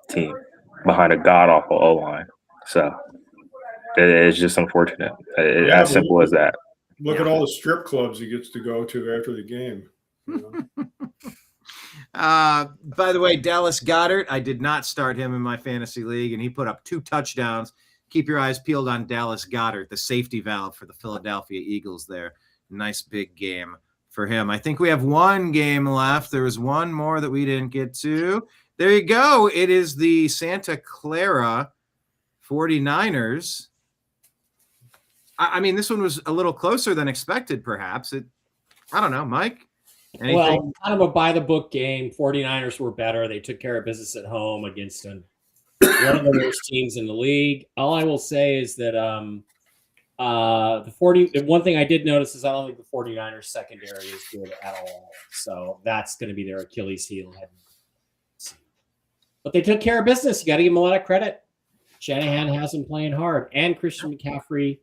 team behind a god awful O-line. So it's just unfortunate. As simple as that. Look at all the strip clubs he gets to go to after the game. By the way, Dallas Goedert, I did not start him in my fantasy league, and he put up 2 touchdowns. Keep your eyes peeled on Dallas Goedert, the safety valve for the Philadelphia Eagles there. Nice big game for him. I think we have one game left. There was one more that we didn't get to. There you go. It is the Santa Clara 49ers. I mean, this one was a little closer than expected, perhaps. I don't know, Mike? Anything? Well, kind of a by-the-book game. 49ers were better. They took care of business at home against one of the worst teams in the league. All I will say is that one thing I did notice is I don't think the 49ers secondary is good at all. So that's going to be their Achilles heel. But they took care of business. You got to give them a lot of credit. Shanahan has them playing hard, and Christian McCaffrey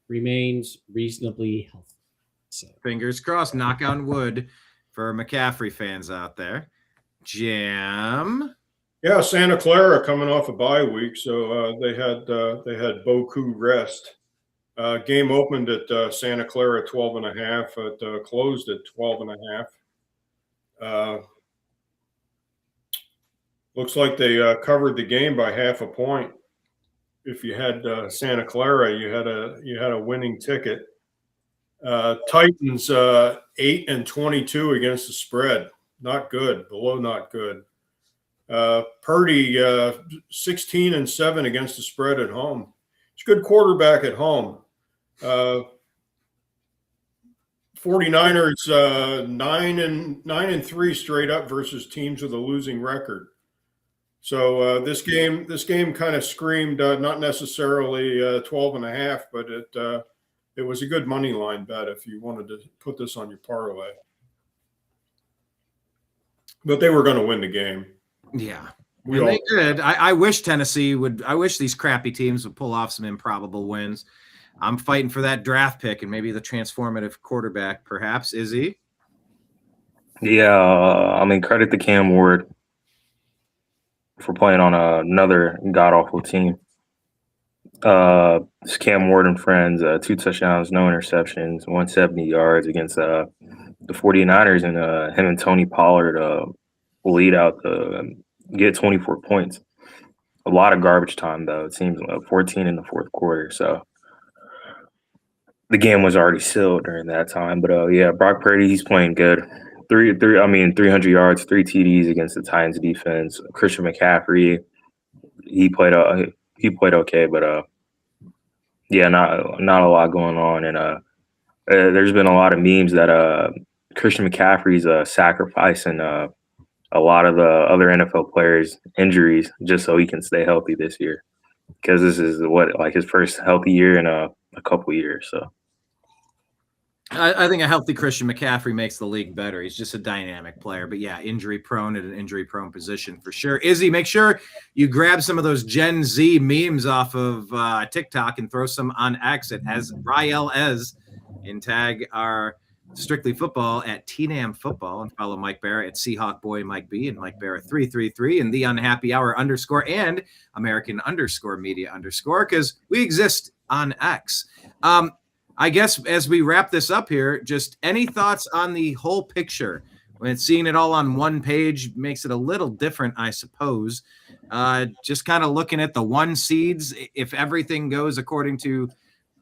remains reasonably healthy. So fingers crossed, knock on wood for McCaffrey fans out there. Jim. Yeah, Santa Clara coming off a bye week, so they had Boku rest. Game opened at Santa Clara 12.5. It closed at 12.5. Looks like they covered the game by half a point. If you had Santa Clara, you had a winning ticket. Titans 8-22 against the spread. Not good. Below not good. Purdy 16-7 against the spread at home. He's a good quarterback at home. 49ers 9-3 straight up versus teams with a losing record. So this game kind of screamed not necessarily 12.5, but it was a good money line bet if you wanted to put this on your parlay. But they were going to win the game. Yeah. And they did. I wish Tennessee would. I wish these crappy teams would pull off some improbable wins. I'm fighting for that draft pick and maybe the transformative quarterback, perhaps. Izzy? Yeah, credit to Cam Ward for playing on another god-awful team. It's Cam Ward and friends, 2 touchdowns, no interceptions, 170 yards against the 49ers, and him and Tony Pollard lead out get 24 points. A lot of garbage time, though. It seems 14 in the fourth quarter. So the game was already sealed during that time. But yeah, Brock Purdy, he's playing good. 300 yards, 3 TDs against the Titans defense. Christian McCaffrey, he played okay, but yeah, not a lot going on. And there's been a lot of memes that Christian McCaffrey's sacrificing a lot of the other NFL players' injuries just so he can stay healthy this year, because this is his first healthy year in a couple years. So I think a healthy Christian McCaffrey makes the league better. He's just a dynamic player. But yeah, injury prone at an injury prone position for sure. Izzy, make sure you grab some of those Gen Z memes off of TikTok and throw some on X at Ez'Ryel and tag our Strictly Football at TNAM Football, and follow Mike Bara at seahawkboymikeb and Mike Bara 333 and the Unhappy Hour _ and American _media _ because we exist on X. I guess as we wrap this up here, just any thoughts on the whole picture? When seeing it all on one page makes it a little different, I suppose. Just kind of looking at the 1 seeds. If everything goes according to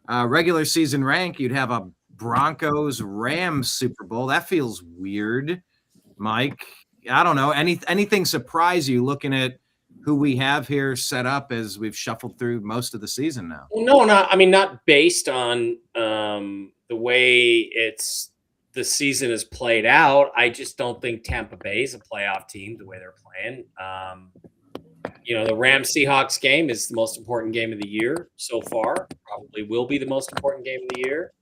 regular season rank, you'd have a Broncos Rams Super Bowl. That feels weird, Mike. I don't know. Anything surprise you looking at who we have here set up as we've shuffled through most of the season now? Well, not based on the way the season is played out. I just don't think Tampa Bay is a playoff team the way they're playing. The Rams Seahawks game is the most important game of the year so far. Probably will be the most important game of the year.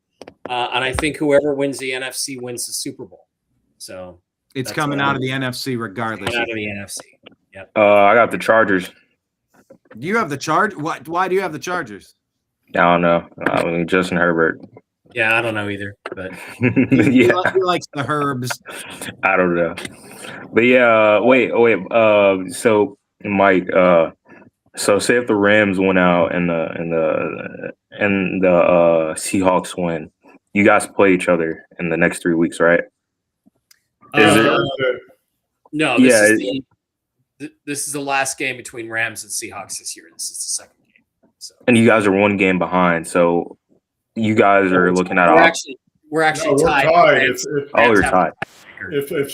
And I think whoever wins the NFC wins the Super Bowl. So it's coming out of the NFC regardless. Coming out of the NFC. Yep. I got the Chargers. You have the Chargers? Why do you have the Chargers? I don't know. I mean, Justin Herbert. Yeah, I don't know either. But He likes the Herbs. I don't know. But yeah, wait. So Mike, so say if the Rams went out and the Seahawks win, you guys play each other in the next 3 weeks, right? No. This is the last game between Rams and Seahawks this year. This is the second game. So. And you guys are 1 game behind, so you guys are looking at we're actually tied. You're tied. If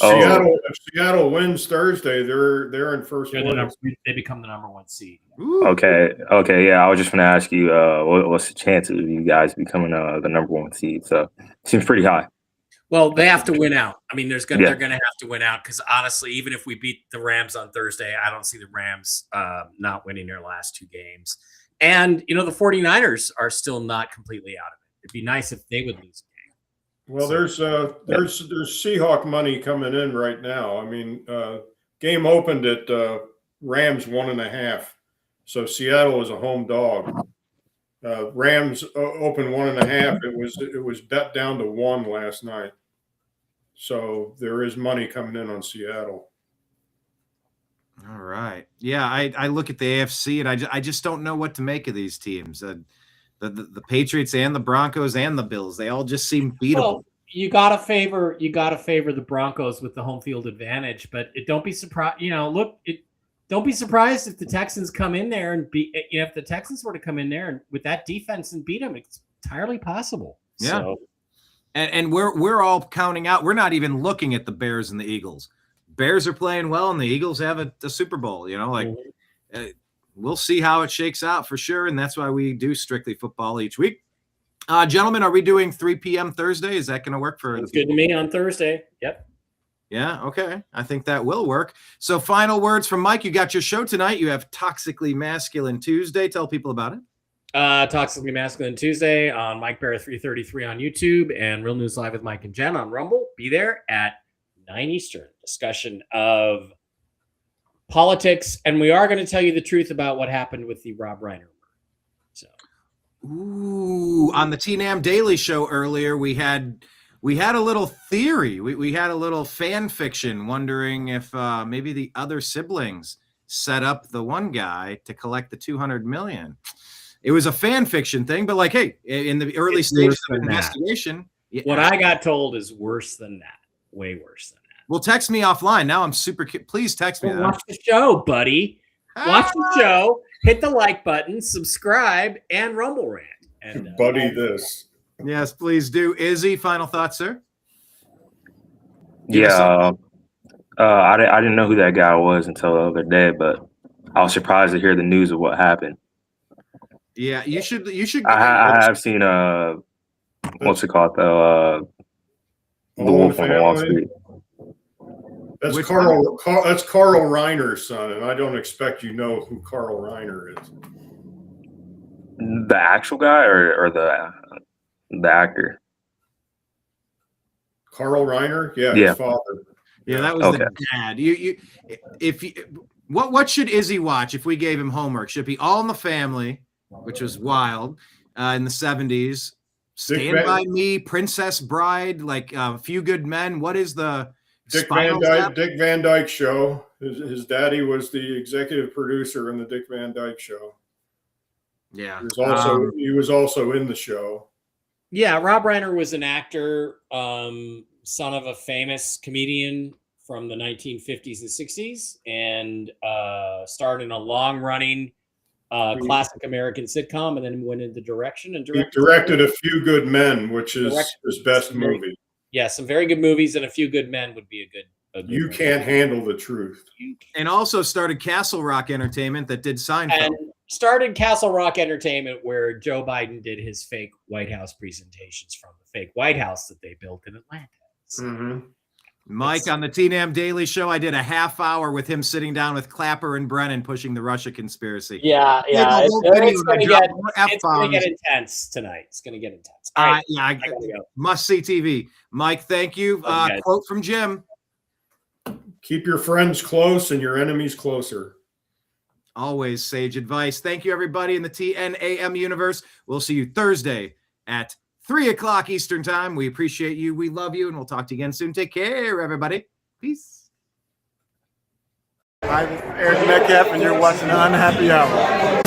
Seattle wins Thursday, they're in first place. They become the number 1 seed. Ooh. Okay. Yeah, I was just going to ask you, what's the chances of you guys becoming the number 1 seed? So it seems pretty high. Well, they have to win out. I mean, they're going to have to win out because honestly, even if we beat the Rams on Thursday, I don't see the Rams not winning their last 2 games. And the 49ers are still not completely out of it. It'd be nice if they would lose a game. Well, there's Seahawk money coming in right now. I mean, game opened at Rams 1.5, so Seattle is a home dog. Rams opened 1.5. It was bet down to 1 last night, so there is money coming in on Seattle. All right, yeah. I look at the AFC and I just don't know what to make of these teams. The Patriots and the Broncos and the Bills, they all just seem beatable. Well, you gotta favor the Broncos with the home field advantage, but don't be surprised. Don't be surprised if the Texans come in there and beat. If the Texans were to come in there and with that defense and beat them, it's entirely possible. Yeah, so. and we're all counting out. We're not even looking at the Bears and the Eagles. Bears are playing well, and the Eagles have a Super Bowl. We'll see how it shakes out for sure, and that's why we do Strictly Football each week. Gentlemen, are we doing 3 p.m. Thursday? Is that going to work for? It's good to me on Thursday. Yep. Yeah, okay. I think that will work. So final words from Mike. You got your show tonight. You have Toxically Masculine Tuesday. Tell people about it. Toxically Masculine Tuesday on Mike Bara 333 on YouTube and Real News Live with Mike and Jen on Rumble. Be there at 9 Eastern. Discussion of politics. And we are going to tell you the truth about what happened with the Rob Reiner. So, on the TNAM Daily Show earlier, we had a little theory. We had a little fan fiction wondering if maybe the other siblings set up the one guy to collect the $200 million. It was a fan fiction thing, but hey, in the early stages of investigation, what I got told is worse than that. Way worse than that. Well, text me offline. Now I'm super. Please text me. Watch the show, buddy. Watch the show. Hit the like button, subscribe, and Rumble rant. And buddy, this. Yes, please do. Izzy, final thoughts, sir? Yeah, I didn't know who that guy was until the other day, but I was surprised to hear the news of what happened. Yeah, you should. I have seen what's it called, the All in Wolf on Wall Family? Street. That's Which That's Carl Reiner's son, and I don't expect you know who Carl Reiner is. The actual guy or the actor? Carl Reiner, yeah, Yeah. his father. Yeah, that was Okay. the dad. What should Izzy watch if we gave him homework? Should it be All in the Family, which was wild in the 70s? Stand Van- by Me, Princess Bride, like A Few Good Men. What is the Dick Spinal Van Tap? Dyke Show. His daddy was the executive producer in the Dick Van Dyke Show. Yeah, He was also in the show. Yeah, Rob Reiner was an actor, son of a famous comedian from the 1950s and 60s, and starred in a long-running classic American sitcom, and then went into direction and He directed A Few Good Men, which is his best some very- movie. Yeah, some very good movies, and A Few Good Men would be a good You one. Can't Handle the Truth. and also started Castle Rock Entertainment that did Seinfeld. And started Castle Rock Entertainment, where Joe Biden did his fake White House presentations from the fake White House that they built in Atlanta. So, Mm-hmm. Mike, on the TNAM Daily Show, I did a half hour with him sitting down with Clapper and Brennan pushing the Russia conspiracy. yeah. The whole video, It's going I to dropped get more it's going to F-bombs. get intense tonight. It's going to get intense. All right, Yeah, I gotta go. must see TV. Mike, thank you. Love you guys. Quote from Jim. Keep your friends close and your enemies closer. Always sage advice. Thank you, everybody in the TNAM universe. We'll see you Thursday at 3 o'clock Eastern time. We appreciate you. We love you, and we'll talk to you again soon. Take care, everybody. Peace. Hi, this is Eric Metcalf, and you're watching Unhappy Hour.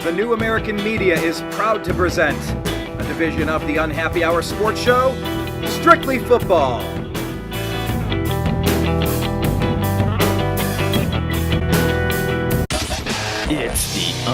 The New American Media is proud to present a division of the Unhappy Hour Sports Show, Strictly Football. It's the